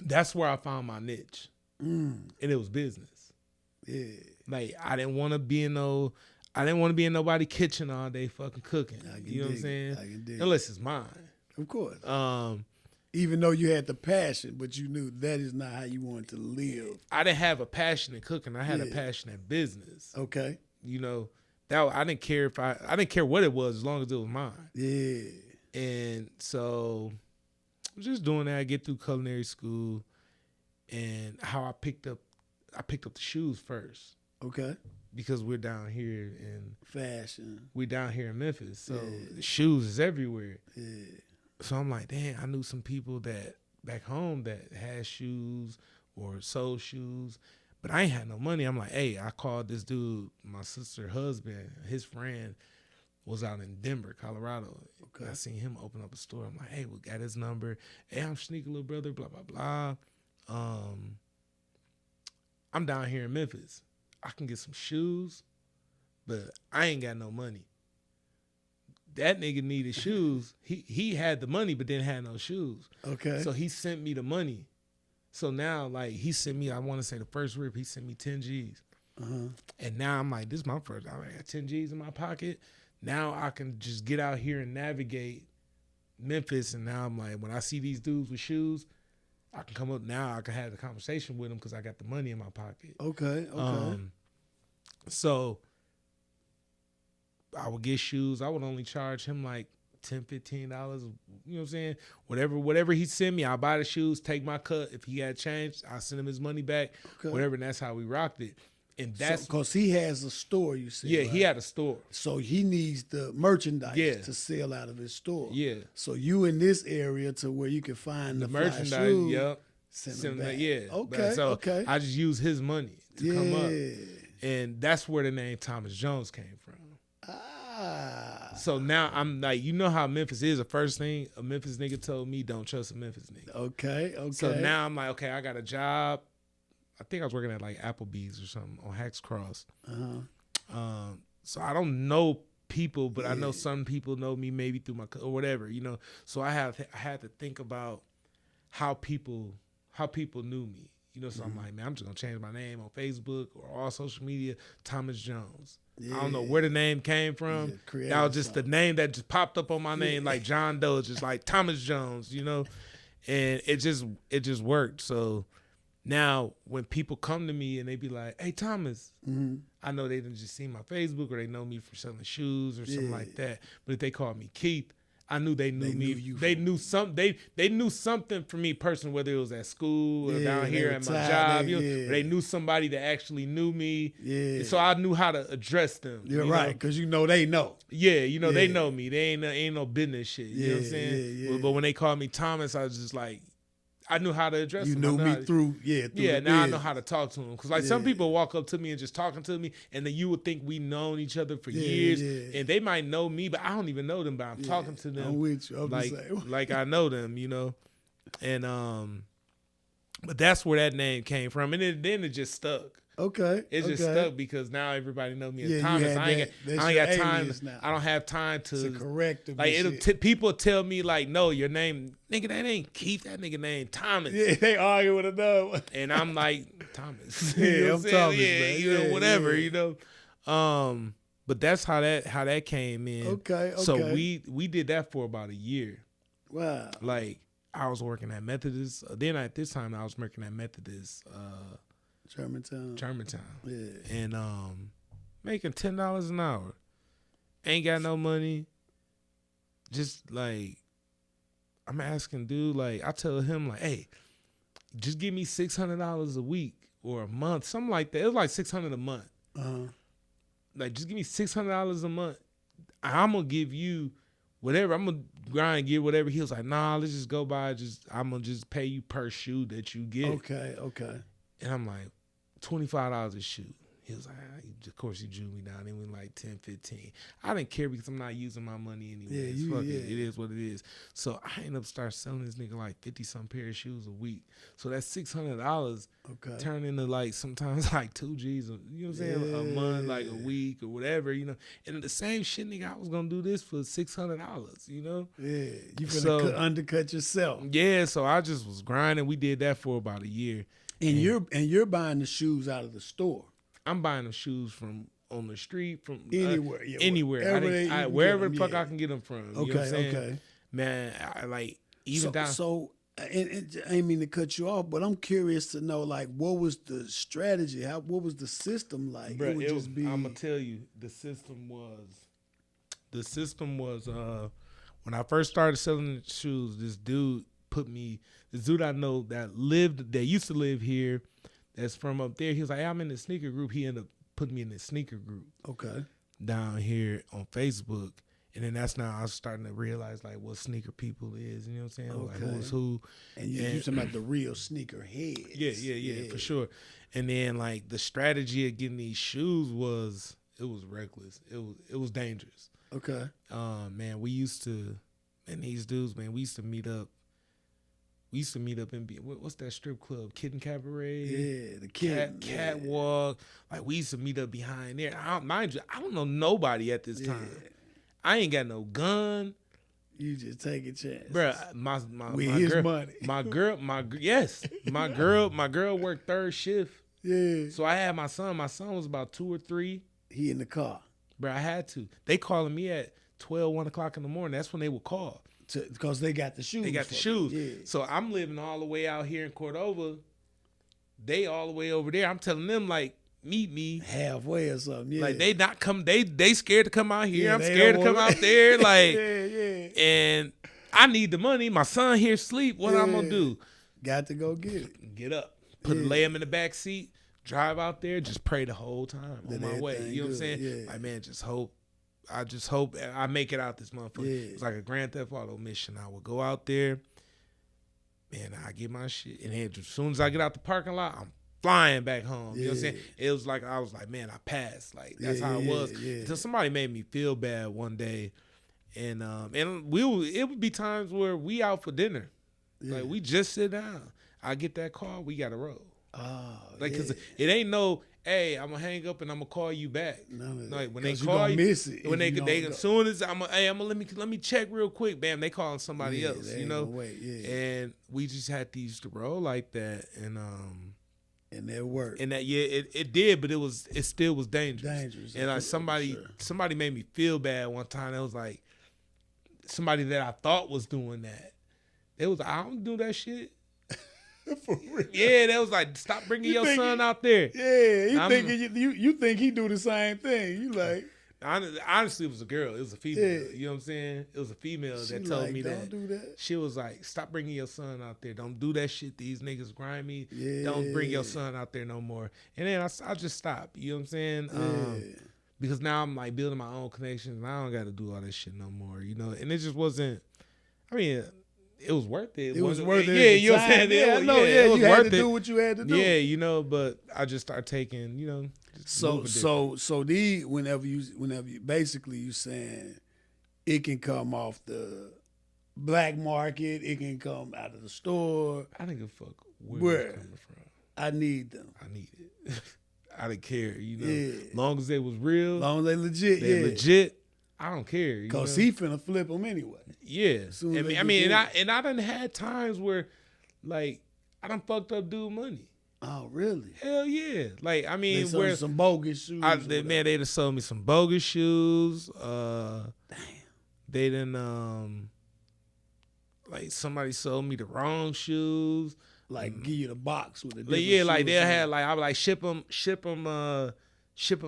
that's where I found my niche. And it was business. Yeah. Like I didn't want to be in nobody's kitchen all day fucking cooking. You know what I'm saying? I can dig Unless it's mine. Of course. Even though you had the passion, but you knew that is not how you wanted to live. I didn't have a passion in cooking. I had a passion in business. Okay. You know, I didn't care I didn't care what it was as long as it was mine. Yeah. And so I was just doing that. I get through culinary school, and how I picked up the shoes first. Okay. Because we're down here in fashion. We're down here in Memphis, so shoes is everywhere. Yeah. So I'm like, damn, I knew some people that back home that had shoes or sold shoes, but I ain't had no money. I'm like, hey, I called this dude, my sister's husband, his friend was out in Denver, Colorado. Okay. I seen him open up a store. I'm like, hey, we got his number. Hey, I'm Sneaker little brother, blah, blah, blah. I'm down here in Memphis. I can get some shoes, but I ain't got no money. That nigga needed shoes. He had the money, but didn't have no shoes. Okay. So he sent me the money. So now, like, he sent me, I want to say the first rip, he sent me 10 G's. And now I'm like, this is my first, I got 10 G's in my pocket. Now I can just get out here and navigate Memphis. And now I'm like, when I see these dudes with shoes, I can come up now. I can have the conversation with them because I got the money in my pocket. Okay. So I would get shoes. I would only charge him like $10, $15. You know what I'm saying? Whatever he sent me, I'll buy the shoes, take my cut. If he had changed, I'll send him his money back. Okay. Whatever, and that's how we rocked it. And that's because he has a store, you said. Yeah, right? He had a store. So he needs the merchandise to sell out of his store. Yeah. So you in this area to where you can find the merchandise. Shoes, yep. Send them back. Yeah. Okay. So I just use his money to come up. And that's where the name Thomas Jones came from. So now I'm like, you know how Memphis is. The first thing a Memphis nigga told me, don't trust a Memphis nigga. Okay. So now I'm like, okay, I got a job. I think I was working at like Applebee's or something on Hacks Cross. So I don't know people, but I know some people know me maybe through my or whatever, you know. So I had to think about how people knew me, you know. So I'm like, man, I'm just gonna change my name on Facebook or all social media, Thomas Jones. I don't know where the name came from. That was just the name that just popped up on my name, like John Doe, just like Thomas Jones, you know. And it just worked. So now when people come to me and they be like, "Hey, Thomas," I know they didn't just see my Facebook or they know me for selling shoes or something like that. But if they call me Keith, I knew they knew me. They knew something. They knew something for me personally, whether it was at school or down here at my job. You know, they knew somebody that actually knew me. Yeah. So I knew how to address them. You're right, because you know they know. Yeah, you know they know me. They ain't no business shit. You know what I'm saying? Yeah. But when they called me Thomas, I was just like, I knew how to address them. You knew me through now I know how to talk to them. Because like some people walk up to me and just talking to me, and then you would think we known each other for years, and they might know me, but I don't even know them, but I'm talking to them. I'm with you. Like I know them, you know. And but that's where that name came from. And then it just stuck. Okay. It just stuck because now everybody know me as Thomas. I ain't got time. I don't have time to correct them. Like people tell me like, no, your name, nigga, that ain't Keith. That nigga name Thomas. Yeah, they argue with another one. And I'm like, Thomas. Yeah, I'm Thomas, man. You know, whatever, you know. But that's how that came in. Okay. So we did that for about a year. Wow. Like I was working at Methodist. Then at this time I was working at Methodist. Germantown. Yeah. And making $10 an hour. Ain't got no money. Just like I'm asking dude, like I tell him like, hey, just give me $600 a week or a month, something like that. It was like $600 a month. Like just give me $600 a month. I'm gonna give you whatever. I'm gonna grind and get whatever. He was like, nah, let's just go by. I'm gonna just pay you per shoe that you get. Okay. And I'm like, $25 a shoe. He was like, of course he drew me down. It went like 10, 15. I didn't care because I'm not using my money anyway. It is what it is. So I ended up start selling this nigga like 50-some pair of shoes a week. So that $600 turned into like sometimes like 2 G's, you know what I'm saying? A month, like a week or whatever, you know. And the same shit, nigga, I was going to do this for $600, you know? Yeah, you finna undercut yourself. Yeah, so I just was grinding. We did that for about a year. And you're buying the shoes out of the store. I'm buying them shoes from on the street, from anywhere, anywhere, wherever the fuck I can get them from. You know what I'm saying? Okay. Man, I like even down. So, and I ain't mean to cut you off, but I'm curious to know, like, what was the strategy? What was the system like? Bruh, I'm gonna tell you, the system was when I first started selling shoes. This dude I know that used to live here. That's from up there. He was like, hey, I'm in the sneaker group. He ended up putting me in the sneaker group. Okay. Down here on Facebook. And then that's now I was starting to realize like what sneaker people is. You know what I'm saying? Okay. Like who's who. And you talking about the real sneaker heads. Yeah, for sure. And then like the strategy of getting these shoes was reckless. It was dangerous. Okay. Man, these dudes, man, we used to meet up. We used to meet up in what's that strip club? Kitten Cabaret. Yeah, the Catwalk. Like we used to meet up behind there. Mind you, I don't know nobody at this time. I ain't got no gun. You just take a chance, bruh. My girl, money. My girl worked third shift. Yeah. So I had my son. My son was about 2 or 3. He in the car. Bruh, I had to. They calling me at 12, 1 o'clock in the morning. That's when they would call. Because they got the shoes. Yeah. So I'm living all the way out here in Cordova. They all the way over there. I'm telling them like, meet me halfway or something. Yeah. Like they not come. They scared to come out here. Yeah, I'm scared to come out there. Like, And I need the money. My son here sleep. What I'm gonna do? Got to go get it. Get up. Lay him in the back seat. Drive out there. Just pray the whole time on my way. You know what I'm saying? Yeah. Like man, I just hope I make it out this motherfucker. Yeah. It's like a Grand Theft Auto mission. I would go out there, man, I get my shit. And then as soon as I get out the parking lot, I'm flying back home. You know what I'm saying? It was like, I was like, man, I passed. Like, that's how it was. Until somebody made me feel bad one day. And it would be times where we out for dinner. Yeah. Like, we just sit down. I get that call, we got to roll. Oh, like, because it ain't no hey, I'm gonna hang up and I'm gonna call you back. None of Like that. when they 'Cause you call gonna you, miss it when if you they don't as go. soon as I'm gonna let me check real quick. Bam, they calling somebody Yeah, else. they You ain't know. gonna wait. Yeah, And we just had to use to roll like that, and that worked. and that it did, but it still was dangerous. Dangerous. And like Sure. somebody made me feel bad one time. It was like somebody that I thought was doing that. It was I don't do that shit. For real. Yeah, that was like stop bringing You your think son out there. Yeah, he I'm- thinking you think he do the same thing. You like Honestly, it was a girl. It was a female. Yeah. You know what I'm saying? It was a female she that told like, me don't that. do that. She was like, stop bringing your son out there. Don't do that shit. These niggas grimy. Yeah. Don't bring your son out there no more. And then I just stopped. You know what I'm saying? Yeah. Because now I'm like building my own connections and I don't got to do all that shit no more. You know? And it just wasn't, I mean, it was worth it. It was wasn't- worth it. Yeah, at the you know what I'm time. saying? Yeah, I know. Yeah, it was you had worth to it. do what you had to do. Yeah, you know, but I just started taking, you know, just moving different. So whenever you basically you saying it can come off the black market, it can come out of the store. I didn't give a fuck where Where? it was coming from. I need them. I need it. I didn't care, you know. Yeah. Long as they was real, Long as they legit, they legit. I don't care. You Cause know? he finna flip them anyway. Yeah. soon as they I mean, get and I done had times where, like, I done fucked up dude money. Oh, really? Hell yeah. Like, I They mean, sold where some bogus shoes. man, they done sold me some bogus shoes. Damn. They done like somebody sold me the wrong shoes. Like give you the box with the Like, yeah, like they'll have like I would like ship them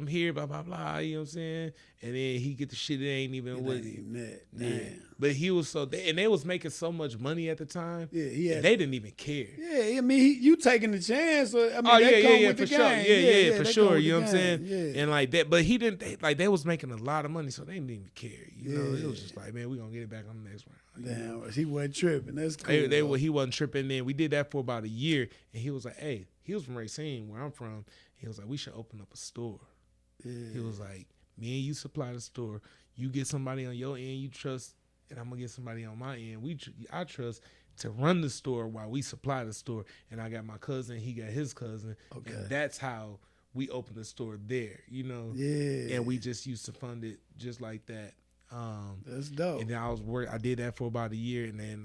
here, blah blah blah. You know what I'm saying? And then he get the shit that ain't even It what. ain't even that. Yeah. Damn. But he was and they was making so much money at the time. Yeah, he had. And they didn't even care. Yeah, I mean, you taking the chance. I mean, Oh that come yeah, with for the sure. game. Yeah, that for come sure. with You know the what I'm saying? game. Yeah. And like that, but he didn't. They was making a lot of money, so they didn't even care. You know, it Yeah. was just like, man, we gonna get it back on the next round. You know? Damn, he wasn't tripping. That's cool. He wasn't tripping. Then we did that for about a year, and he was like, "Hey, he was from Racine, where I'm from. He was like, we should open up a store." Yeah. He was like, "Me and you supply the store. You get somebody on your end you trust, and I'm gonna get somebody on my end I trust to run the store while we supply the store." And I got my cousin, he got his cousin, Okay. and that's how we opened the store there. You know, Yeah. and we just used to fund it just like that. That's dope. And then I did that for about a year, and then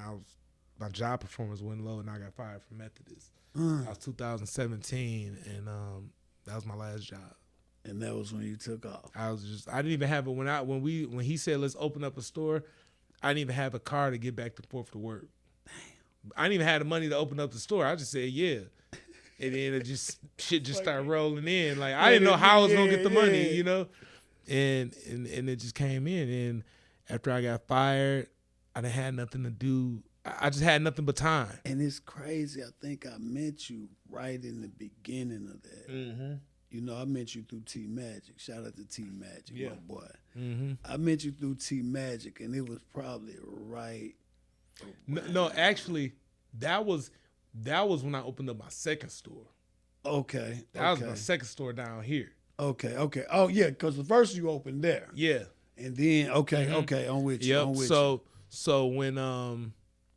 my job performance went low, and I got fired from Methodist. That was 2017, and that was my last job. And that was when you took off. I didn't even have it when he said let's open up a store. I didn't even have a car to get back and forth to work. Damn. I didn't even have the money to open up the store. I just said yeah, and then shit just started rolling in. Like I didn't know how I was gonna get the money, you know. And it just came in. And after I got fired, I didn't had nothing to do. I just had nothing but time. And it's crazy. I think I met you right in the beginning of that. Mm-hmm. You know, I met you through T Magic. Shout out to T Magic, Yeah. my boy. Mm-hmm. I met you through T Magic, and it was probably right. No, actually, that was when I opened up my second store. Okay. That was my second store down here. Okay. Oh yeah, because the first you opened there, Yeah. and then okay, Mm-hmm. I'm with you. Yep. I'm with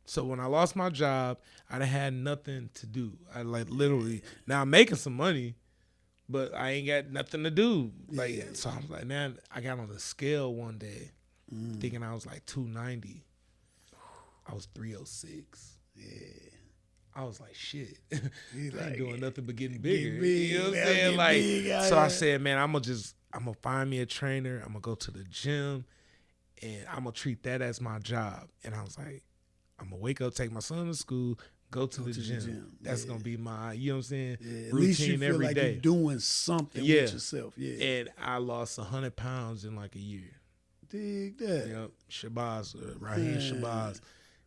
So when I lost my job, I done had nothing to do. I like literally now I'm making some money, but I ain't got nothing to do. Like Yeah. so, I'm like, man, I got on the scale one day, thinking I was like 290. I was 306. Yeah. I was like, shit. He I like, ain't doing nothing but getting bigger. big, You know what I'm man, saying? get Like, big out so I here. said, man, I'm gonna find me a trainer. I'm gonna go to the gym, and I'm gonna treat that as my job. And I was like, I'm gonna wake up, take my son to school, go to the gym. That's Yeah. gonna be my, you know what I'm saying, Yeah, at routine least you feel every like day. you're doing something Yeah. with yourself. Yeah. And I lost 100 pounds in like a year. Dig that. Yep, Shabazz, Raheem Man. Shabazz.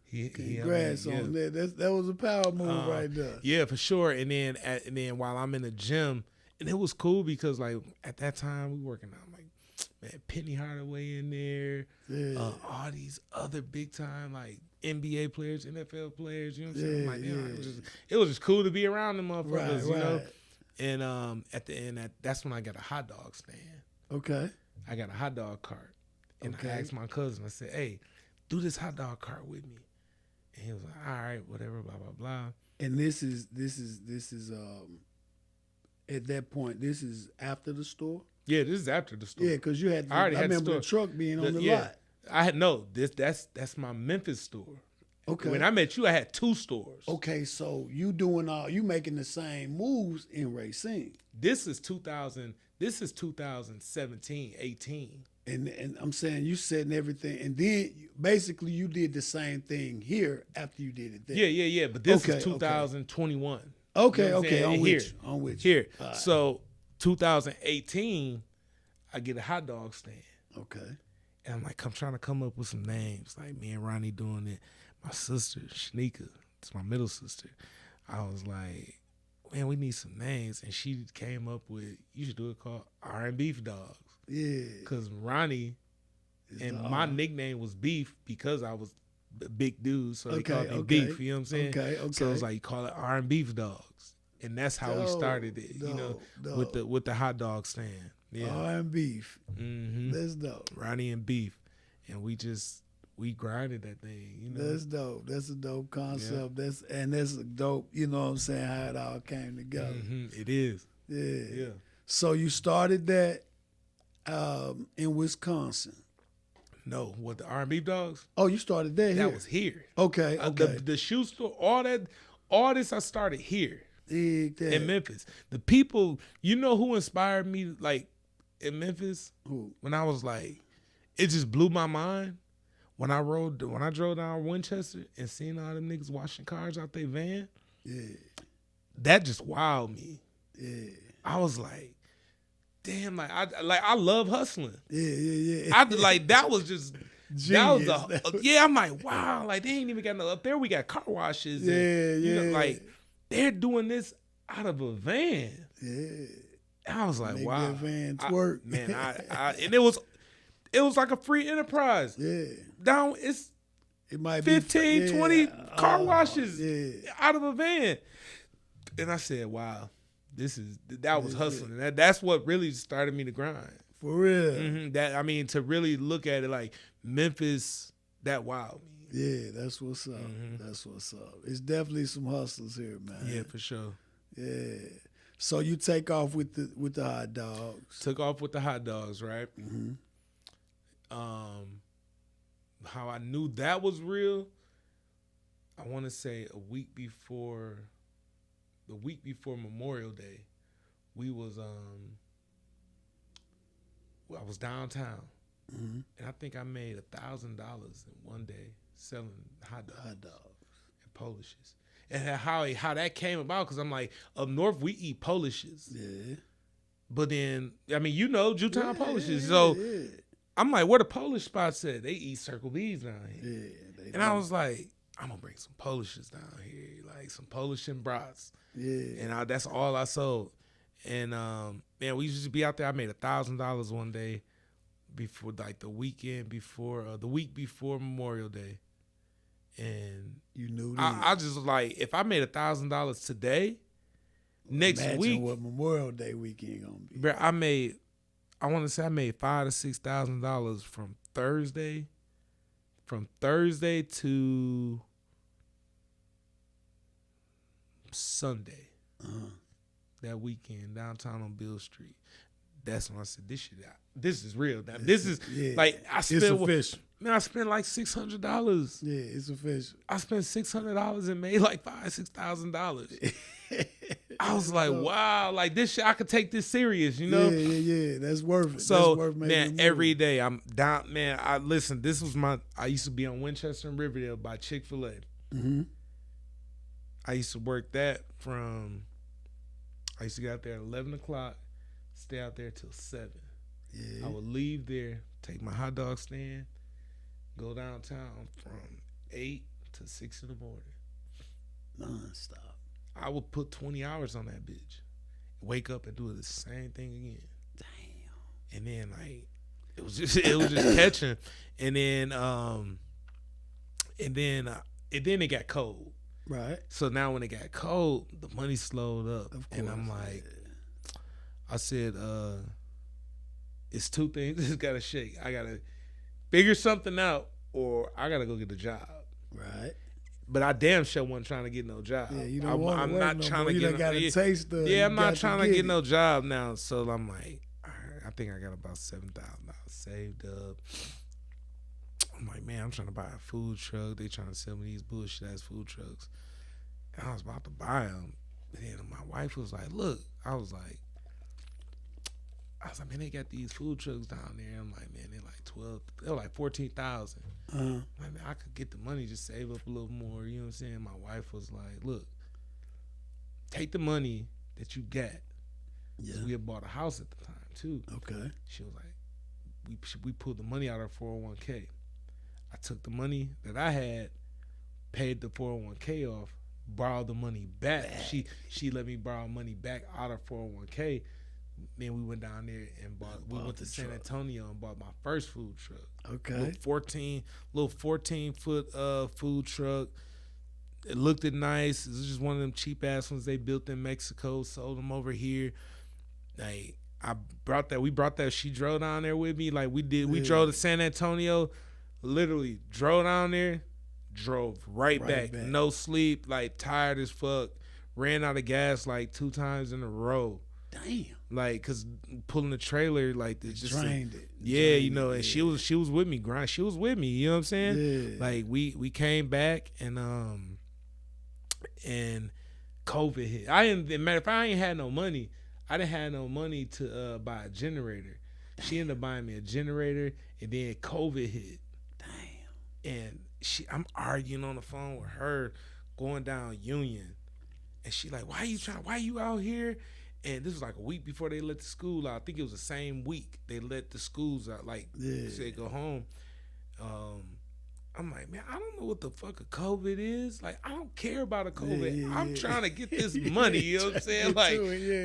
He Congrats on that. That was a power move right there. Yeah, for sure. And then while I'm in the gym, and it was cool because like at that time we working out, like, man, Penny Hardaway in there, Yeah. all these other big time like NBA players, NFL players. You know what I'm saying? I'm like, damn, it was just cool to be around them motherfuckers, you know. And at the end, that's when I got a hot dog stand. Okay. I got a hot dog cart, and Okay. I asked my cousin. I said, "Hey, do this hot dog cart with me." And he was like, "All right, whatever, blah blah blah." And this is at that point, this is after the store? Yeah, this is after the store. Yeah, because you had, I already had the remember store. the truck being on the yeah, lot. I had that's my Memphis store. Okay. When I met you, I had 2 stores. Okay, so you making the same moves in Racine. This is 2017, 18. And I'm saying you setting everything, and then basically you did the same thing here after you did it there. Yeah. But this Okay, is 2021. Okay, You know what I'm okay, saying? I'm Here. with you. I'm with you. Here. All right. So 2018, I get a hot dog stand. Okay. And I'm like, I'm trying to come up with some names. Like me and Ronnie doing it. My sister, Shanika, it's my middle sister. I was like, man, we need some names. And she came up with, you should do it called R&BeefDawgs. Yeah. Because Ronnie, and the my R. nickname was Beef because I was a big dude. So they Okay, called me okay. Beef. You know what I'm saying? Okay. So it was like, you call it R&BeefDawgs. And that's how we started it, with the hot dog stand. Yeah. R&Beef. Mm-hmm. That's dope. Ronnie and Beef. And we grinded that thing, you know. That's dope. That's a dope concept. That's a dope, you know what I'm saying, how it all came together. Mm-hmm. It is. Yeah. So you started that in Wisconsin. No, what, the R&BeefDawgs? Oh, you started that here. That was here. Okay. The shoe store, all this I started here Dig that. in Memphis. The people, you know who inspired me, like, in Memphis? Who? When I was like, it just blew my mind. When I drove down Winchester and seen all them niggas washing cars out their van, that just wowed me. Yeah. I was like, damn, I love hustling. Yeah. I like that was just Genius. I'm like, wow, like they ain't even got no up there. We got car washes. And, you know, like they're doing this out of a van. Yeah. I was like, Make wow, that van twerk. man. And it was like a free enterprise. Yeah. It might 15, be 20 car washes Yeah. out of a van. And I said, wow, that was hustling. That's what really started me to grind. For real. Mm-hmm. To really look at it like Memphis, that wowed me. Yeah, that's what's up. Mm-hmm. That's what's up. It's definitely some hustlers here, man. Yeah, for sure. Yeah. So you take off with the hot dogs. Took off with the hot dogs, right? Mm-hmm. How I knew that was real, I want to say the week before Memorial Day, I was downtown, and I think I made $1,000 in one day selling hot dogs and Polishes. And how that came about, because I'm like, up north we eat Polishes. Yeah. But then, Jewtown Polishes. So I'm like, where the Polish spots at? They eat Circle B's down here. Yeah. And I was like, I'm going to bring some Polishes down here, like some Polish and brats. Yeah. And that's all I sold. And, man, we used to be out there. I made $1,000 one day before, like, the week before Memorial Day. And you knew I just was like, if I made $1,000 today, next imagine week, what Memorial Day weekend gonna be. bro, I made $5,000 to $6,000 from Thursday to Sunday. That weekend downtown on Bill Street. That's when I said, this is real. Now, this is like I spent. It's official. Man, I spent like $600. Yeah, it's official. I spent $600 and made like $6,000. I was like, wow, like this shit, I could take this serious, you know? Yeah. That's worth it. So, that's worth man, every day I'm down, man. I used to be on Winchester and Riverdale by Chick-fil-A. Mm-hmm. I used to work that I used to get out there at 11 o'clock, stay out there till 7. Yeah. I would leave there, take my hot dog stand, go downtown from 8 to 6 in the morning. Non-stop. I would put 20 hours on that bitch. Wake up and do the same thing again. Damn. And then like it was just catching. And then it got cold. Right. So now when it got cold, the money slowed up. Of course. And I'm like, I said, it's two things. It's gotta shake. I gotta figure something out, or I gotta go get a job. Right. But I damn sure wasn't trying to get no job. Yeah, you don't want to I'm work not no trying more. to You get done got a taste of it. Yeah, I'm You not got trying to get it. no job now. So I'm like, all right, I think I got about $7,000 saved up. I'm like, man, I'm trying to buy a food truck. They trying to sell me these bullshit ass food trucks. And I was about to buy them. And then my wife was like, look, I was like, man, they got these food trucks down there. I'm like, man, they're like 14,000. Uh-huh. Like, man, I could get the money, just save up a little more. You know what I'm saying? My wife was like, look, take the money that you got. Yeah. We had bought a house at the time too. Okay. She was like, we pulled the money out of our 401k. I took the money that I had, paid the 401k off, borrowed the money back. She let me borrow money back out of 401k. Then we went down there and we went to San Antonio and bought my first food truck. Okay. Little 14-foot food truck. It looked nice. It was just one of them cheap ass ones they built in Mexico, sold them over here. Like, we brought that. She drove down there with me. Like we did. We drove to San Antonio, literally drove down there, drove right back. No sleep, like tired as fuck. Ran out of gas like 2 times in a row. Damn. Like, cause pulling the trailer, like it just drained it. Yeah, you know, and she was with me, grind. She was with me. You know what I'm saying? Yeah. Like we came back and COVID hit. Matter of fact, I ain't had no money. I didn't have no money to buy a generator. She ended up buying me a generator, and then COVID hit. Damn. And I'm arguing on the phone with her, going down Union, and she like, why you out here? And this was like a week before they let the school out. I think it was the same week they let the schools out, like said go home. I'm like, man, I don't know what the fuck a COVID is. Like, I don't care about a COVID. I'm trying to get this money. You know what I'm saying? Like,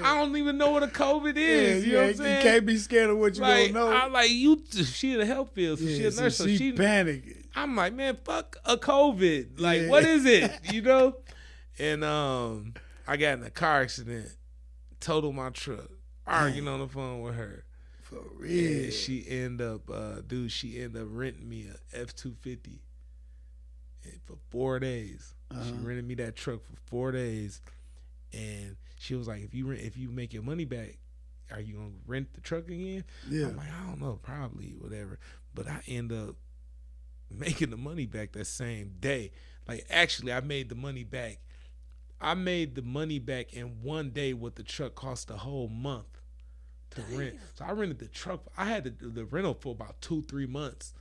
I don't even know what a COVID is. You know what I'm saying? You can't be scared of what you don't know. I'm like, she in the health field, so she a nurse. So she panicking. I'm like, man, fuck a COVID. Like, what is it? You know? And I got in a car accident, totaled my truck, arguing on the phone with her. For real. And she ended up renting me a F-250 for 4 days. She rented me that truck for 4 days, and she was like, if you make your money back, are you gonna rent the truck again? Yeah. I'm like, I don't know, probably, whatever. But I end up making the money back that same day. Like, actually, I made the money back. I made the money back in one day what the truck cost a whole month to rent. So I rented the truck. I had the rental for about 2-3 months,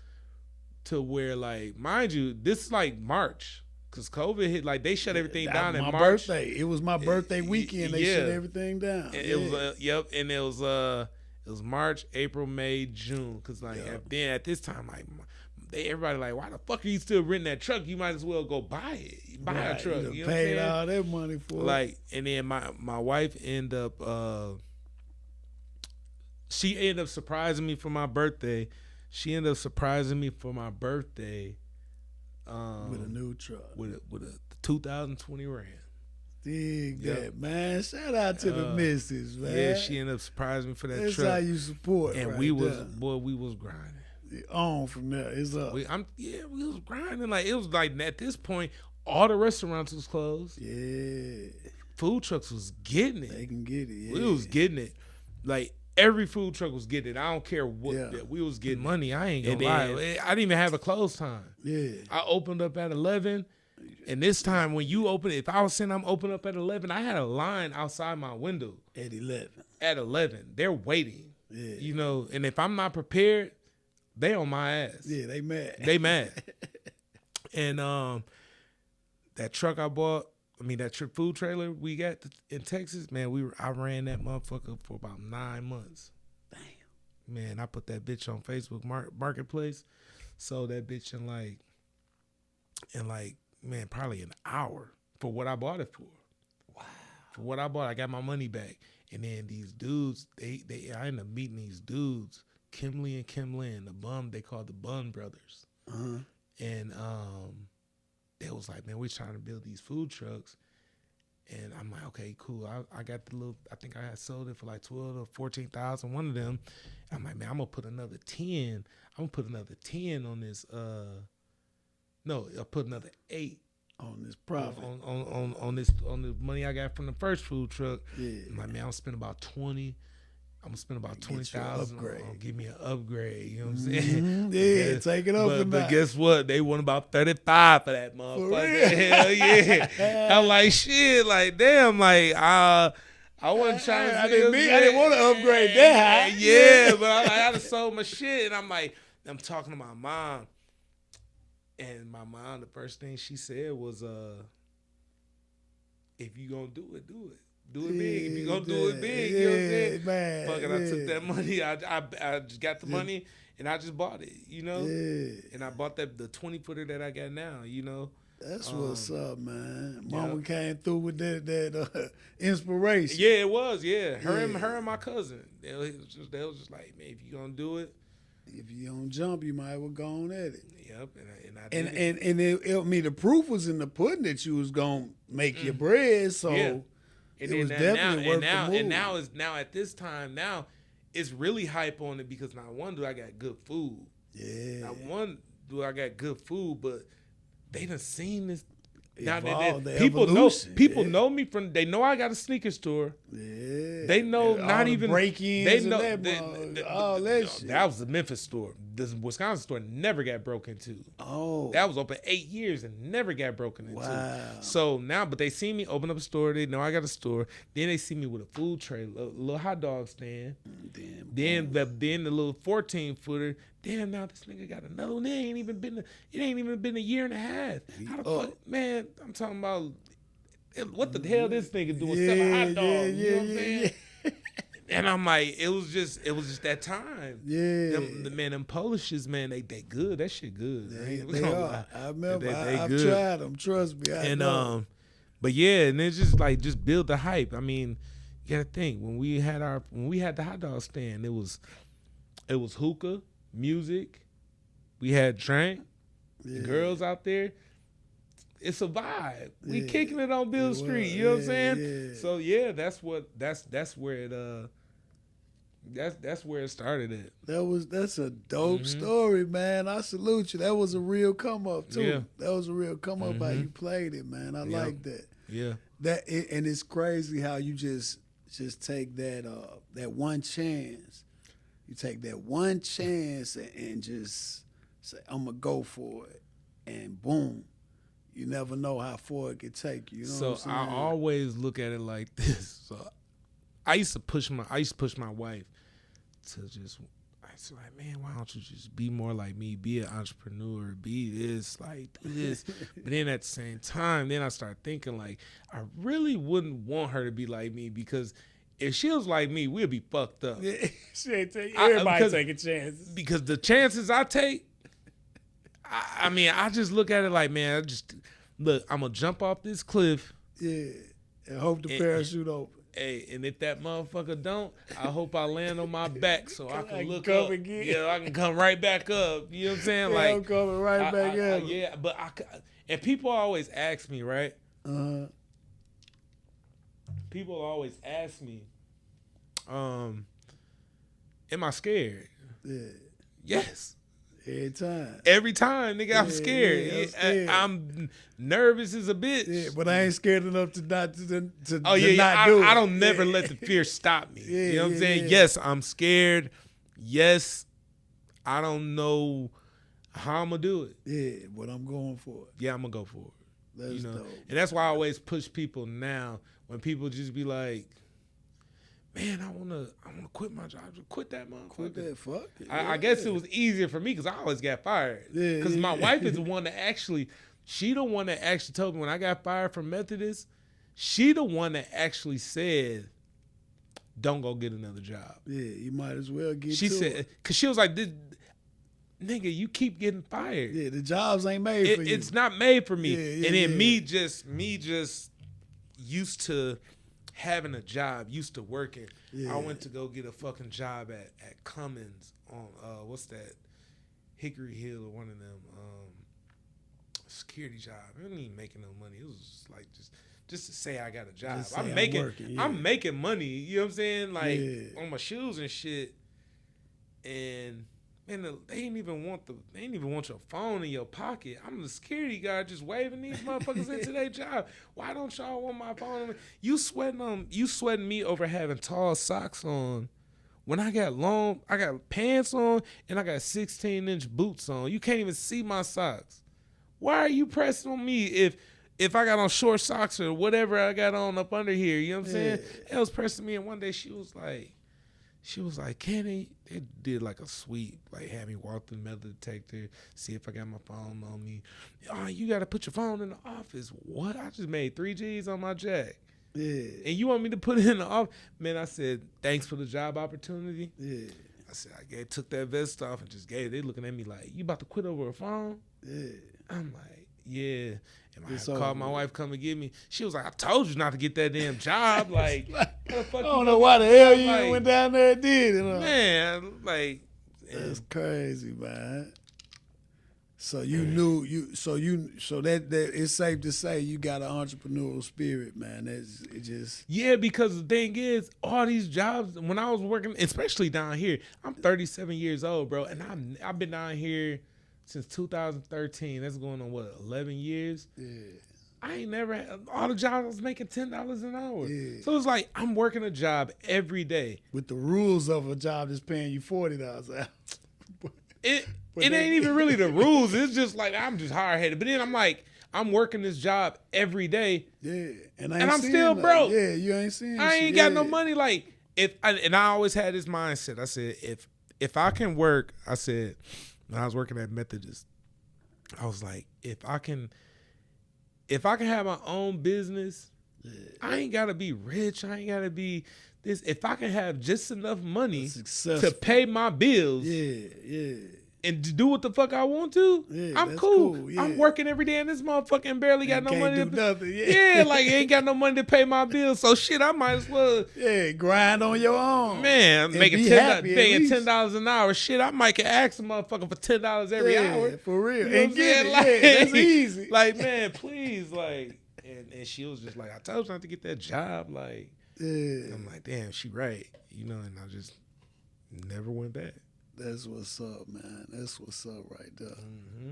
to where, like, mind you, this is like March, because COVID hit. Like, they shut everything down in March. My birthday. It was my birthday weekend. They shut everything down. And it was and it was March, April, May, June. Because like then at this time, like everybody like, why the fuck are you still renting that truck? You might as well go buy it. Buy a truck. You know paid all that money for it. Like, and then my wife ended up. She ended up surprising me for my birthday. With a new truck. With a 2020 Ram. Dig that, man. Shout out to the missus, man. Yeah, she ended up surprising me for that truck. That's how you support. And we was grinding. On from there, it's up. We was grinding. Like, it was like, at this point, all the restaurants was closed. Yeah. Food trucks was getting it. They can get it. Yeah. We was getting it. Like, every food truck was getting it. I don't care what. Yeah. We was getting money. I ain't gonna lie. I didn't even have a close time. Yeah. I opened up at 11. And this time, when you open it, if I was saying I'm open up at 11, I had a line outside my window. At 11. At 11. They're waiting. Yeah. You know, and if I'm not prepared, they on my ass. Yeah, they mad. They mad. And that truck I bought, that food trailer we got in Texas, man, I ran that motherfucker for about 9 months. Damn. Man, I put that bitch on Facebook Marketplace, sold that bitch in man, probably an hour for what I bought it for. Wow. For what I bought, I got my money back. And then these dudes, I ended up meeting these dudes, Kimley and Kim Lynn, they called the Bun Brothers. Uh-huh. And they was like, man, we're trying to build these food trucks. And I'm like, okay, cool. I got I think I had sold it for like 12 or 14,000, one of them. I'm like, man, I'm gonna put another 10. I'm gonna put another 10 on this. No, I'll put another 8 On this profit. On the money I got from the first food truck. Yeah. I'm like, man, I'm spend about 20. I'm gonna spend about 20,000 on give me an upgrade. You know what I'm saying? Mm-hmm. Yeah, take it up. But guess what? They want about 35 for that motherfucker. Hell yeah! I'm like, shit. Like, damn. Like, I wasn't trying to. I didn't want to upgrade that high. Yeah, but I done sold my shit, and I'm like, I'm talking to my mom, and my mom, the first thing she said was, "If you gonna do it, do it." Do it big. If you gonna do it big, you know what I'm saying? Man, Fuck it, I took that money. I just got the money and I just bought it, you know? Yeah. And I bought the 20-footer that I got now, you know? That's what's up, man. Mama came through with that inspiration. Yeah, it was, yeah. Her and my cousin. They was just like, man, if you gonna do it. If you don't jump, you might well go on at it. Yep, and I did it, the proof was in the pudding that you was gonna make your bread, so and it was definitely worth the move. And now at this time, now it's really hype on it because not one do I got good food. Yeah. Not one do I got good food, but they done seen this. Now people know me from. They know I got a sneaker store. Yeah. They know and not even break-ins. They know all that shit. That was the Memphis store. The Wisconsin store never got broken into. Oh, that was open 8 years and never got broken into. Wow. So now, but they see me open up a store. They know I got a store. Then they see me with a food tray, a little hot dog stand. Then the little 14-footer. Damn, now this nigga got another one. It ain't even been a year and a half. How the fuck, man? I'm talking about what the hell this nigga doing selling hot dogs. You know what I'm saying? And I'm like, it was just that time. Yeah. Them Polishes, man, they good. That shit good. They are. I remember. I've tried them. Trust me. I know. But yeah, and it's just build the hype. I mean, you gotta think when we had the hot dog stand, it was hookah, music. We had drink, girls out there. It's a vibe. We kicking it on Bill Street. You know what I'm saying? Yeah. So yeah, that's where it started at. That's a dope story, man. I salute you. That was a real come up too. Yeah. That was a real come up how you played it, man. I like that. Yeah. And it's crazy how you just take that one chance. You take that one chance and just say, I'm gonna go for it, and boom. You never know how far it could take you. You know what I'm saying? I always look at it like this. So I used to push my wife to just. I was like, man, why don't you just be more like me? Be an entrepreneur. Be this, like this. But then at the same time, then I started thinking like, I really wouldn't want her to be like me because if she was like me, we'd be fucked up. Everybody taking chances. Because the chances I take. I mean, I just look at it like, man, I'm going to jump off this cliff. Yeah, and hope the parachute open. Hey, and if that motherfucker don't, I hope I land on my back so I can look come up. Again. Yeah, I can come right back up. You know what I'm saying? Like I'm coming right back up. Yeah, but and people always ask me, right? People always ask me, am I scared? Yeah. Yes. Every time, nigga, I'm scared. I'm scared. I'm nervous as a bitch. Yeah, but I ain't scared enough to not do it. I don't never let the fear stop me. You know what I'm saying? Yes, I'm scared. Yes, I don't know how I'm gonna do it. Yeah, but I'm going for it. Yeah, I'm gonna go for it. That's dope. And that's why I always push people now when people just be like, man, I wanna quit my job. Quit that motherfucker. Quit that fuck. I guess it was easier for me because I always got fired. Because my wife is the one that actually told me when I got fired from Methodist, she the one that actually said, don't go get another job. Yeah, you might as well get She said, because she was like, nigga, you keep getting fired. Yeah, the jobs ain't made for you. It's not made for me. And then me just used to having a job, used to working. I went to go get a fucking job at Cummins on what's that, Hickory Hill or one of them security job. I wasn't even making no money. It was just like just to say I got a job. I'm making money. You know what I'm saying? Like on my shoes and shit. And man, they ain't even want your phone in your pocket. I'm the security guard just waving these motherfuckers into their job. Why don't y'all want my phone? You sweating me over having tall socks on. When I got pants on and I got 16-inch boots on. You can't even see my socks. Why are you pressing on me if I got on short socks or whatever I got on up under here? You know what I'm saying? It was pressing me, and one day she was like, Kenny, they did like a sweep, like had me walk through the metal detector, see if I got my phone on me. Oh, you got to put your phone in the office. What? I just made 3 G's on my jack. Yeah. And you want me to put it in the office? Man, I said, thanks for the job opportunity. Yeah. I said, took that vest off and just gave it. They looking at me like, you about to quit over a phone? Yeah. I'm like, yeah. And I It's called over. my wife, come and get me. She was like, I told you not to get that damn job. Like, I don't know why the hell you like, went down there and did it. Man, like. That's crazy, man. So you knew so that it's safe to say you got an entrepreneurial spirit, man. Yeah, because the thing is, all these jobs when I was working, especially down here, I'm 37 years old, bro, and I've been down here since 2013. That's going on 11 years. Yeah. I ain't never had all the jobs I was making $10 an hour. Yeah. So it's like I'm working a job every day With the rules of a job that's paying you $40 an hour. It ain't even really the rules. It's just like I'm just hard headed. But then I'm like, I'm working this job every day. Yeah. And I'm still broke. Yeah, you ain't seeing I ain't shit. got no money. Like I always had this mindset. I said, if I can work, I said, when I was working at Methodist, I was like, if I can have my own business, I ain't gotta be rich. I ain't gotta be this. If I can have just enough money to pay my bills, and to do what the fuck I want to, I'm cool. I'm working every day in this motherfucker and barely got no money. Do nothing. Like ain't got no money to pay my bills. So shit, I might as well grind on your own. Man, making $10 an hour. Shit, I might can ask a motherfucker for $10 every hour. For real. You know and get it. Like, that's easy. Like, man, please, like, and she was just like, I told you not to get that job. Like, I'm like, damn, she right. You know, and I just never went back. That's what's up, man. That's what's up right there. Mm-hmm.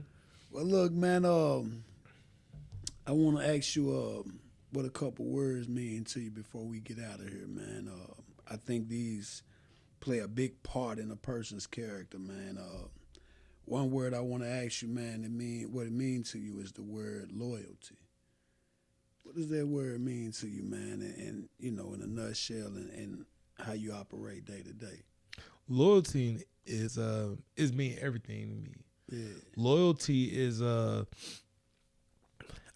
Well, look, man, I want to ask you what a couple words mean to you before we get out of here, man. I think these play a big part in a person's character, man. One word I want to ask you, man, what it means to you is the word loyalty. What does that word mean to you, man? And you know, in a nutshell, and how you operate day to day. Loyalty is mean everything to me. Yeah. Loyalty is I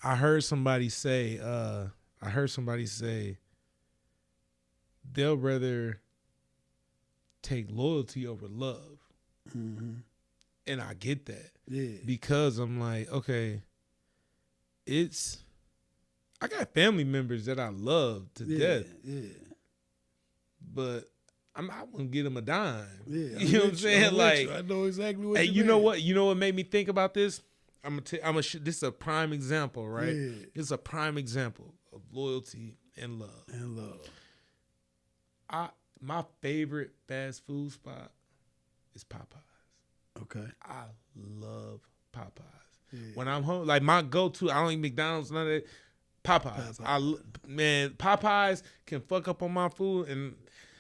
heard somebody say they'll rather take loyalty over love. Mm-hmm. And I get that. Yeah. Because I'm like, okay, I got family members that I love to death. Yeah. But I wouldn't get them a dime. Yeah, you know what I'm saying? Like, I know exactly what. Hey, you know what? You know what made me think about this? This is a prime example, right? Yeah. This is a prime example of loyalty and love. My favorite fast food spot is Popeyes. Okay. I love Popeyes. Yeah. When I'm home, like my go-to, I don't eat McDonald's, none of that. Popeyes. Popeyes can fuck up on my food and.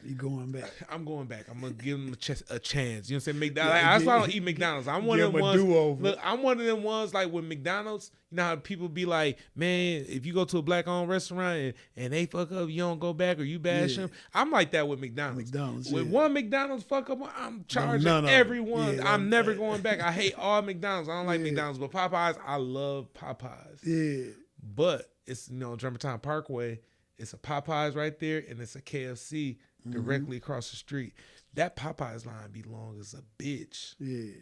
You going back? I'm going back. I'm gonna give them a chance. You know what I'm saying? McDonald's. That's why I don't eat McDonald's. I'm one of them ones. Look, I'm one of them ones like with McDonald's. You know how people be like, man, if you go to a black-owned restaurant and they fuck up, you don't go back or you bash them. I'm like that with McDonald's. When one McDonald's fuck up, I'm charging everyone. I'm never going back. I hate all McDonald's. I don't like McDonald's, but Popeyes, I love Popeyes. Yeah. But it's Germantown Parkway. It's a Popeyes right there, and it's a KFC directly across the street. That Popeyes line be long as a bitch. Yeah.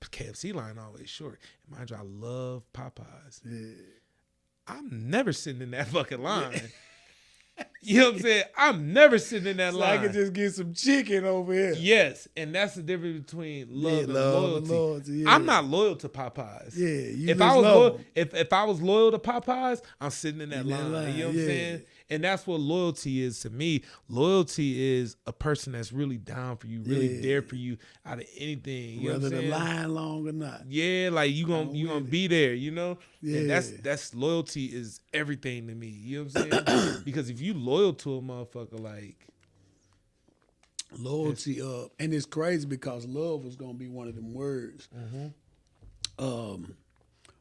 KFC line always short. And mind you, I love Popeyes. Yeah. I'm never sitting in that fucking line. You know what I'm saying? I'm never sitting in that line. I could just get some chicken over here. Yes, and that's the difference between love and loyalty. Yeah. I'm not loyal to Popeyes. Yeah, if I was loyal to Popeyes, I'm sitting in that line. You know what I'm saying? And that's what loyalty is to me. Loyalty is a person that's really down for you, really there for you out of anything. You Whether know what the I'm saying? line long or not. Yeah, like you gonna be there, you know? Yeah. And that's loyalty is everything to me. You know what I'm saying? Because if you loyal to a motherfucker, like Loyalty, and it's crazy because love was gonna be one of them words.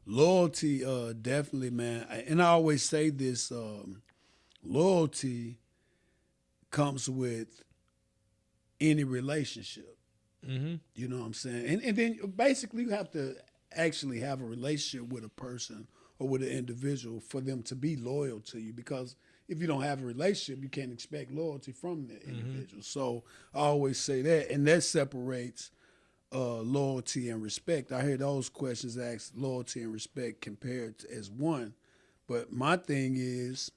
Loyalty, definitely, man. And I always say this: loyalty comes with any relationship. You know what I'm saying? And then basically you have to actually have a relationship with a person or with an individual for them to be loyal to you, because if you don't have a relationship, you can't expect loyalty from that individual. So I always say that, and that separates loyalty and respect. I hear those questions asked, loyalty and respect compared as one. But my thing is,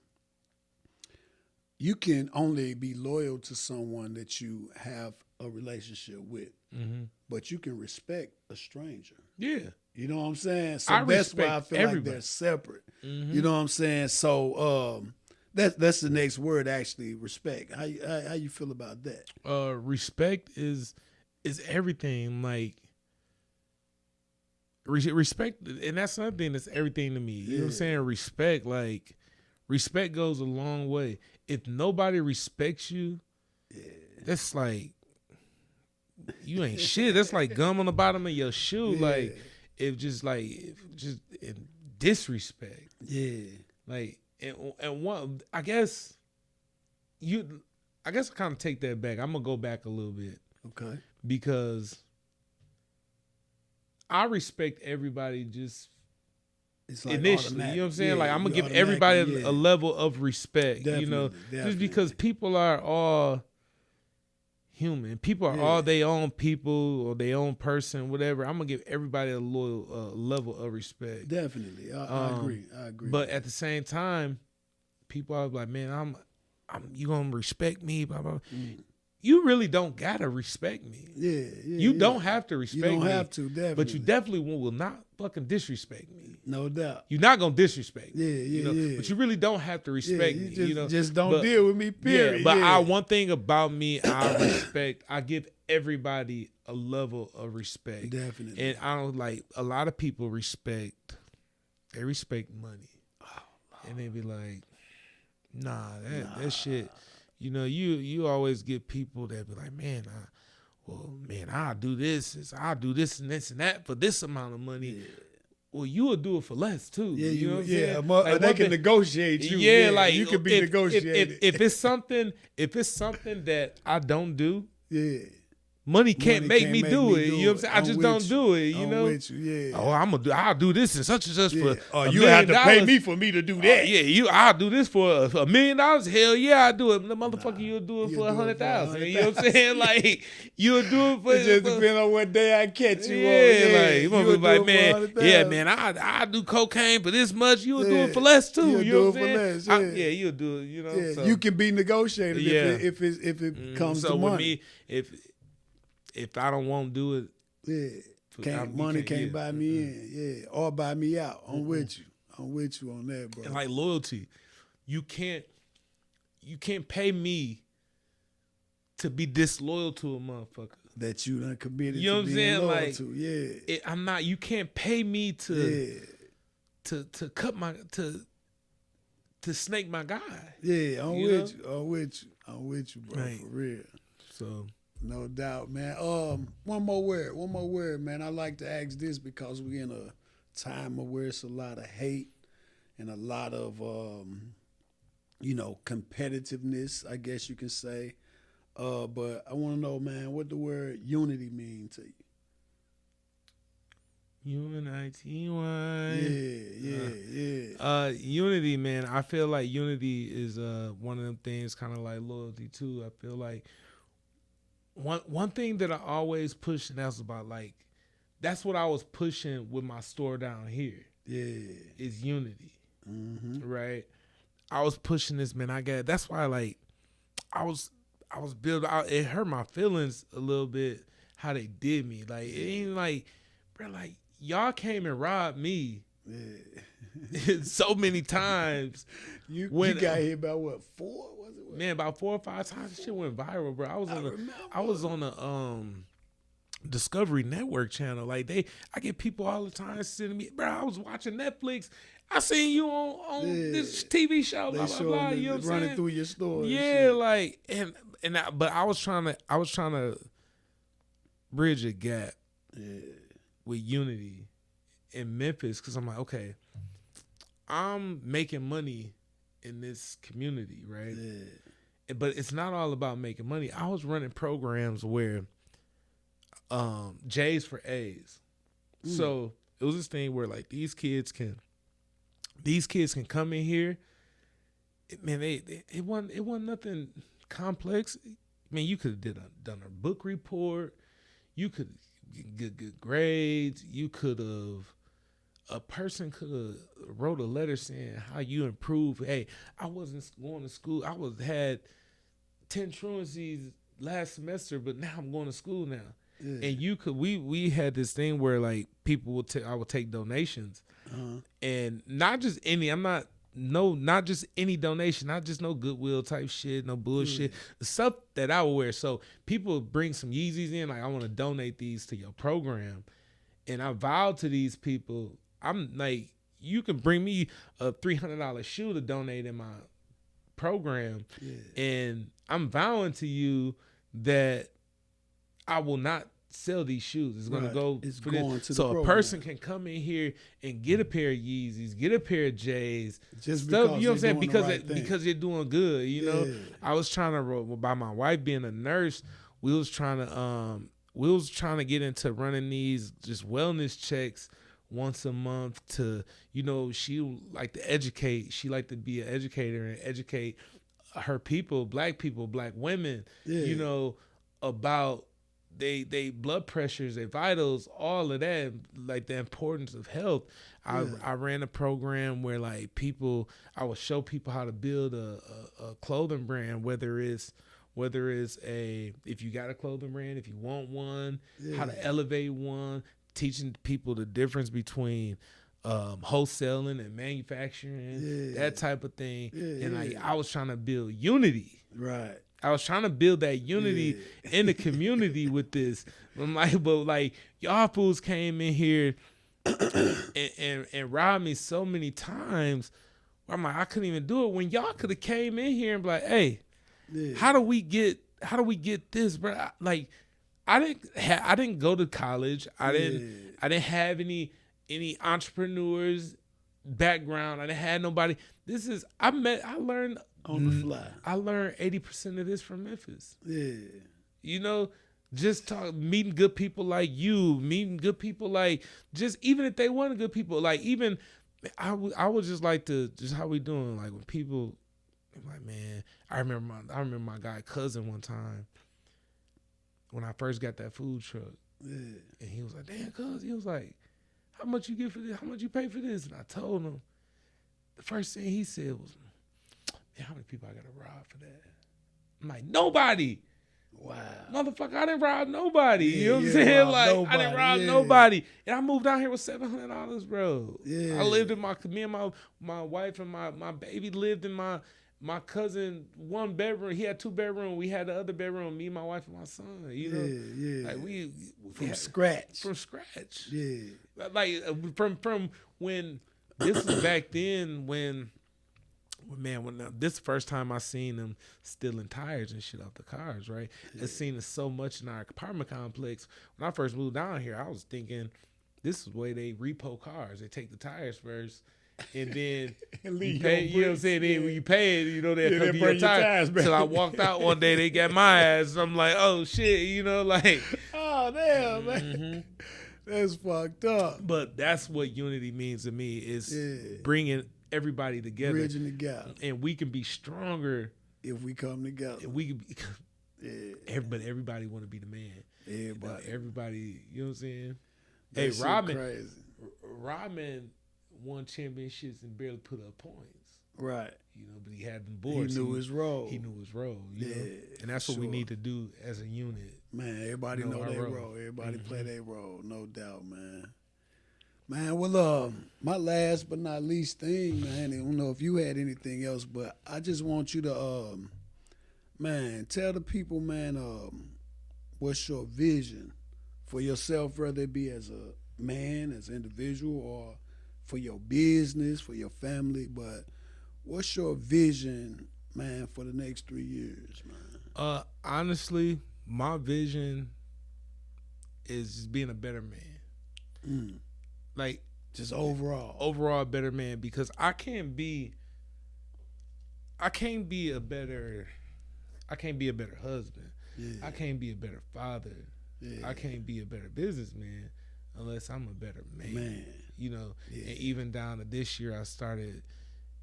you can only be loyal to someone that you have a relationship with, but you can respect a stranger. yeah. You know what I'm saying? So I that's why I respect feel everybody. like they're separate. You know what I'm saying? So that's the next word, actually, respect. How you feel about that? Respect is everything. Like respect, and that's another thing that's everything to me. You know what I'm saying? Respect goes a long way. If nobody respects you, that's like you ain't shit. That's like gum on the bottom of your shoe. Like if just in disrespect. Yeah. Like and one, I guess I kind of take that back. I'm gonna go back a little bit. Okay. Because I respect everybody just It's like initially. automatic. You know what I'm saying? Yeah, like I'm gonna you give everybody automatically, a level of respect. You know, Definitely. just because people are all human. People are all their own people or their own person, whatever. I'm gonna give everybody a loyal level of respect. Definitely. I agree. I agree. But at the same time, people are like, man, you gonna respect me, blah blah. You really don't gotta respect me. You don't have to respect me. You don't have to, definitely. But you definitely will not fucking disrespect me. No doubt. You're not gonna disrespect me. Yeah. But you really don't have to respect me. Just don't deal with me, period. Yeah, but one thing about me, I give everybody a level of respect. Definitely. And I don't like a lot of people respect money. And they be like, that shit. You know, you always get people that be like, man, I'll do this and this and that for this amount of money. Yeah. Well, you will do it for less too. Yeah, you know what I'm saying? Like they can negotiate you. Yeah, like you can be negotiated. If it's something that I don't do, money can't make me do it. You know what I'm saying? I just don't do it. You know? With you, yeah. Oh, I'll do this and such for. Oh, you have to pay me for me to do that. I'll do this for $1 million. Hell yeah, I do it. The motherfucker, you'll do it for 100,000. You know what I'm saying? Like you'll do it for. It just depends on what day I catch you. Like you gonna be like, man, I do cocaine for this much. You'll do it for less too. You know what I'm saying? You'll do it. You know, so. You can be negotiated if it comes to money. With me, if I don't want to do it, money can't buy me in, or buy me out. I'm with you on that, bro. And like loyalty, you can't pay me to be disloyal to a motherfucker that you done committed. You know what I'm saying? Like, to. I'm not. You can't pay me to cut my to snake my guy. Yeah, I'm with you, bro. Right. For real. So. No doubt, man. One more word, man. I like to ask this because we're in a time where it's a lot of hate and a lot of, competitiveness, I guess you can say. But I want to know, man, what the word unity mean to you? UNITY. Unity, man. I feel like unity is one of them things, kind of like loyalty too. I feel like. One thing that I always push, and that's what I was pushing with my store down here. Yeah, is unity, right? I was pushing this, man. That's why, I was built out. It hurt my feelings a little bit how they did me. Like it ain't like, bro, like y'all came and robbed me Yeah. So many times. You When got hit about what, 4? Was it? What? man, about 4 or 5 times, this shit went viral, bro. I was on the Discovery Network channel. Like I get people all the time sending me, bro. I was watching Netflix. I seen you on this TV show, blah blah blah. You know what I'm running saying? through your store. Yeah, like but I was trying to bridge a gap with unity in Memphis because I'm like, okay, I'm making money in this community, right? Yeah. But it's not all about making money. I was running programs where J's for A's. So it was this thing where like these kids can come in here. Man, it wasn't nothing complex. I mean, you could have done a book report. You could get good grades. You could have. A person could have wrote a letter saying how you improve. Hey, I wasn't going to school. Had 10 truancies last semester, but now I'm going to school now. Yeah. And we had this thing where like people I would take donations, and not just any. Not just any donation, not just no Goodwill type shit, no bullshit. The stuff that I would wear. So people bring some Yeezys in, like I want to donate these to your program, and I vowed to these people. I'm like, you can bring me a $300 shoe to donate in my program, and I'm vowing to you that I will not sell these shoes. It's going to go it's for going this. To so the a program. person can come in here and get a pair of Yeezys, get a pair of J's, just stuff. Because you know what I'm saying? Right because you're doing good. You know, I was trying to by my wife being a nurse. We was trying to get into running these just wellness checks once a month to, you know, she like to educate. She like to be an educator and educate her people, black women, you know, about they blood pressures, their vitals, all of that, like the importance of health. I ran a program where like I would show people how to build a clothing brand, whether it's if you got a clothing brand, if you want one, how to elevate one, teaching people the difference between wholesaling and manufacturing, that type of thing. And like I was trying to build unity. Right. I was trying to build that unity in the community with this. I'm like, but like y'all fools came in here and robbed me so many times. I'm like, I couldn't even do it when y'all could have came in here and be like, hey, how do we get this, bro? Like, I didn't go to college. I didn't have any entrepreneurs background. I didn't have nobody. I learned on the fly. I learned 80% of this from Memphis. Yeah. You know, just meeting good people like you, meeting good people like, just even if they weren't good people, like even I would just like to, just how we doing, like when people like, man, I remember my guy cousin one time when I first got that food truck. Yeah. And he was like, damn, cuz, he was like, how much you get for this? How much you pay for this? And I told him, the first thing he said was, man, how many people I gotta rob for that? I'm like, nobody. Wow. Motherfucker, I didn't rob nobody. You know what I'm saying? Like, nobody. I didn't rob nobody. And I moved down here with $700, bro. Yeah. I lived in me and my wife and my baby lived in my cousin 1 bedroom. He had 2 bedrooms. We had the other bedroom, me, my wife, and my son. You know? Yeah. Like we from scratch. From scratch. Yeah. Like from when this was back then when this first time I seen them stealing tires and shit off the cars, right? Yeah. I seen it so much in our apartment complex. When I first moved down here, I was thinking this is the way they repo cars. They take the tires first, and then you pay. You know what I'm saying? Then when you pay it, you know they'll come to your tires. Till I walked out one day, they got my ass. And I'm like, oh shit, you know, like, oh damn, man. That's fucked up. But that's what unity means to me, is bringing everybody together, bridging the gap, and we can be stronger if we come together. If we can be, everybody want to be the man. Everybody, you know what I'm saying? That hey, Rodman won championships and barely put up points. Right. You know, but he had them boards. He knew his role. He knew his role. You know? And that's what we need to do as a unit. Man, everybody know their role. Everybody play their role, no doubt, man. Man, well, my last but not least thing, man, I don't know if you had anything else, but I just want you to, man, tell the people, man, what's your vision for yourself, whether it be as a man, as an individual, or for your business, for your family, but what's your vision, man, for the next 3 years, man? Honestly, my vision is just being a better man. Like, just overall a better man, because I can't be a better husband. Yeah. I can't be a better father. Yeah. I can't be a better businessman unless I'm a better man. Yeah. And even down to this year, I started,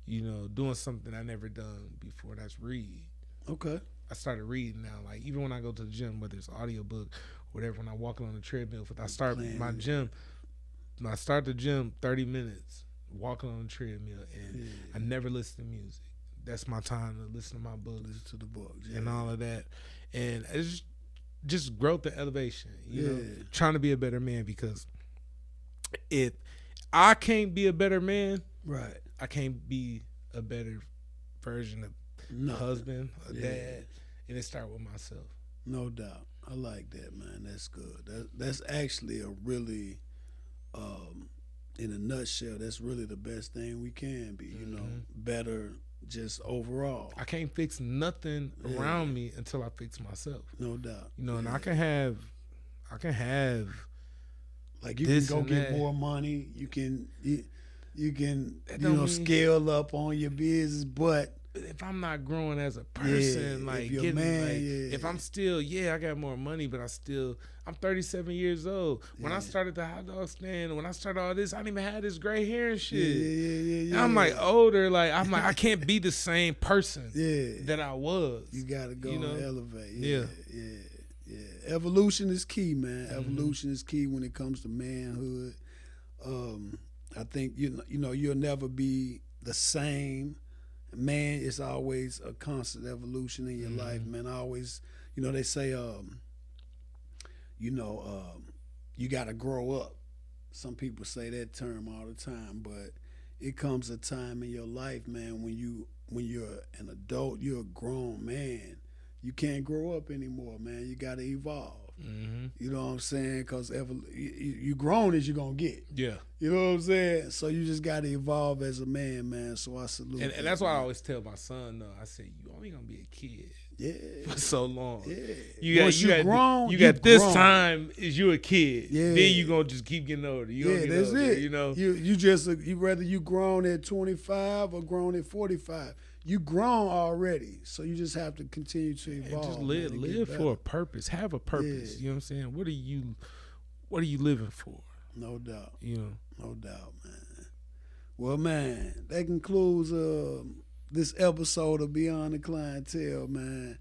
doing something I never done before. That's read. Okay. I started reading now. Like, even when I go to the gym, whether it's audiobook, whatever, when I'm walking on the treadmill, if I start my gym, when I start the gym, 30 minutes walking on the treadmill, and I never listen to music. That's my time to listen to my books, listen to the books, and all of that. And it's just growth and elevation, you know, trying to be a better man, because if I can't be a better man, right, I can't be a better version of a husband, a dad, and it start with myself. No doubt. I like that, man. That's good. That's actually a really, in a nutshell, that's really the best thing we can be, you know, better just overall. I can't fix nothing around me until I fix myself. No doubt. And I can have like, you can go get more money. You can scale up on your business, but if I'm not growing as a person, like, if if I'm still, I got more money, but I'm 37 years old. When I started the hot dog stand, when I started all this, I didn't even have this gray hair and shit. I'm like older, like, I can't be the same person that I was. You gotta go and elevate. Yeah. Evolution is key, man. Evolution is key when it comes to manhood. I think you'll never be the same. Man, it's always a constant evolution in your life, man. I always, they say, you got to grow up. Some people say that term all the time, but it comes a time in your life, man, when you're an adult, you're a grown man. You can't grow up anymore, man. You got to evolve. You know what I'm saying? Because you grown as you're going to get. Yeah. You know what I'm saying? So you just got to evolve as a man, man. So I salute and that's why I always tell my son, I say, you only going to be a kid. For so long. Yeah. Once you grown, you got this time is you a kid. Yeah. Then you going to just keep getting older. That's older, it. You know? You whether you grown at 25 or grown at 45. You grown already, so you just have to continue to evolve. And just live for a purpose. Have a purpose. You know what I'm saying? What are you living for? No doubt. No doubt, man. Well, man, that concludes this episode of Beyond the Clientele, man.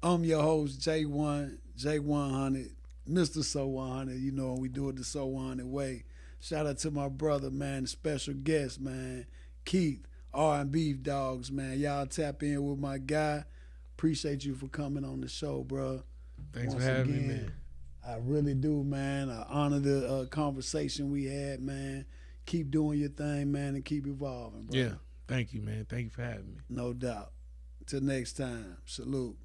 I'm your host, J1, J100, Mr. So 100. We do it the So 100 way. Shout out to my brother, man, the special guest, man, Keith. R&BeefDawgs, man. Y'all tap in with my guy. Appreciate you for coming on the show, bro. Thanks for having me, man. I really do, man. I honor the conversation we had, man. Keep doing your thing, man, and keep evolving, bro. Yeah. Thank you, man. Thank you for having me. No doubt. Till next time. Salute.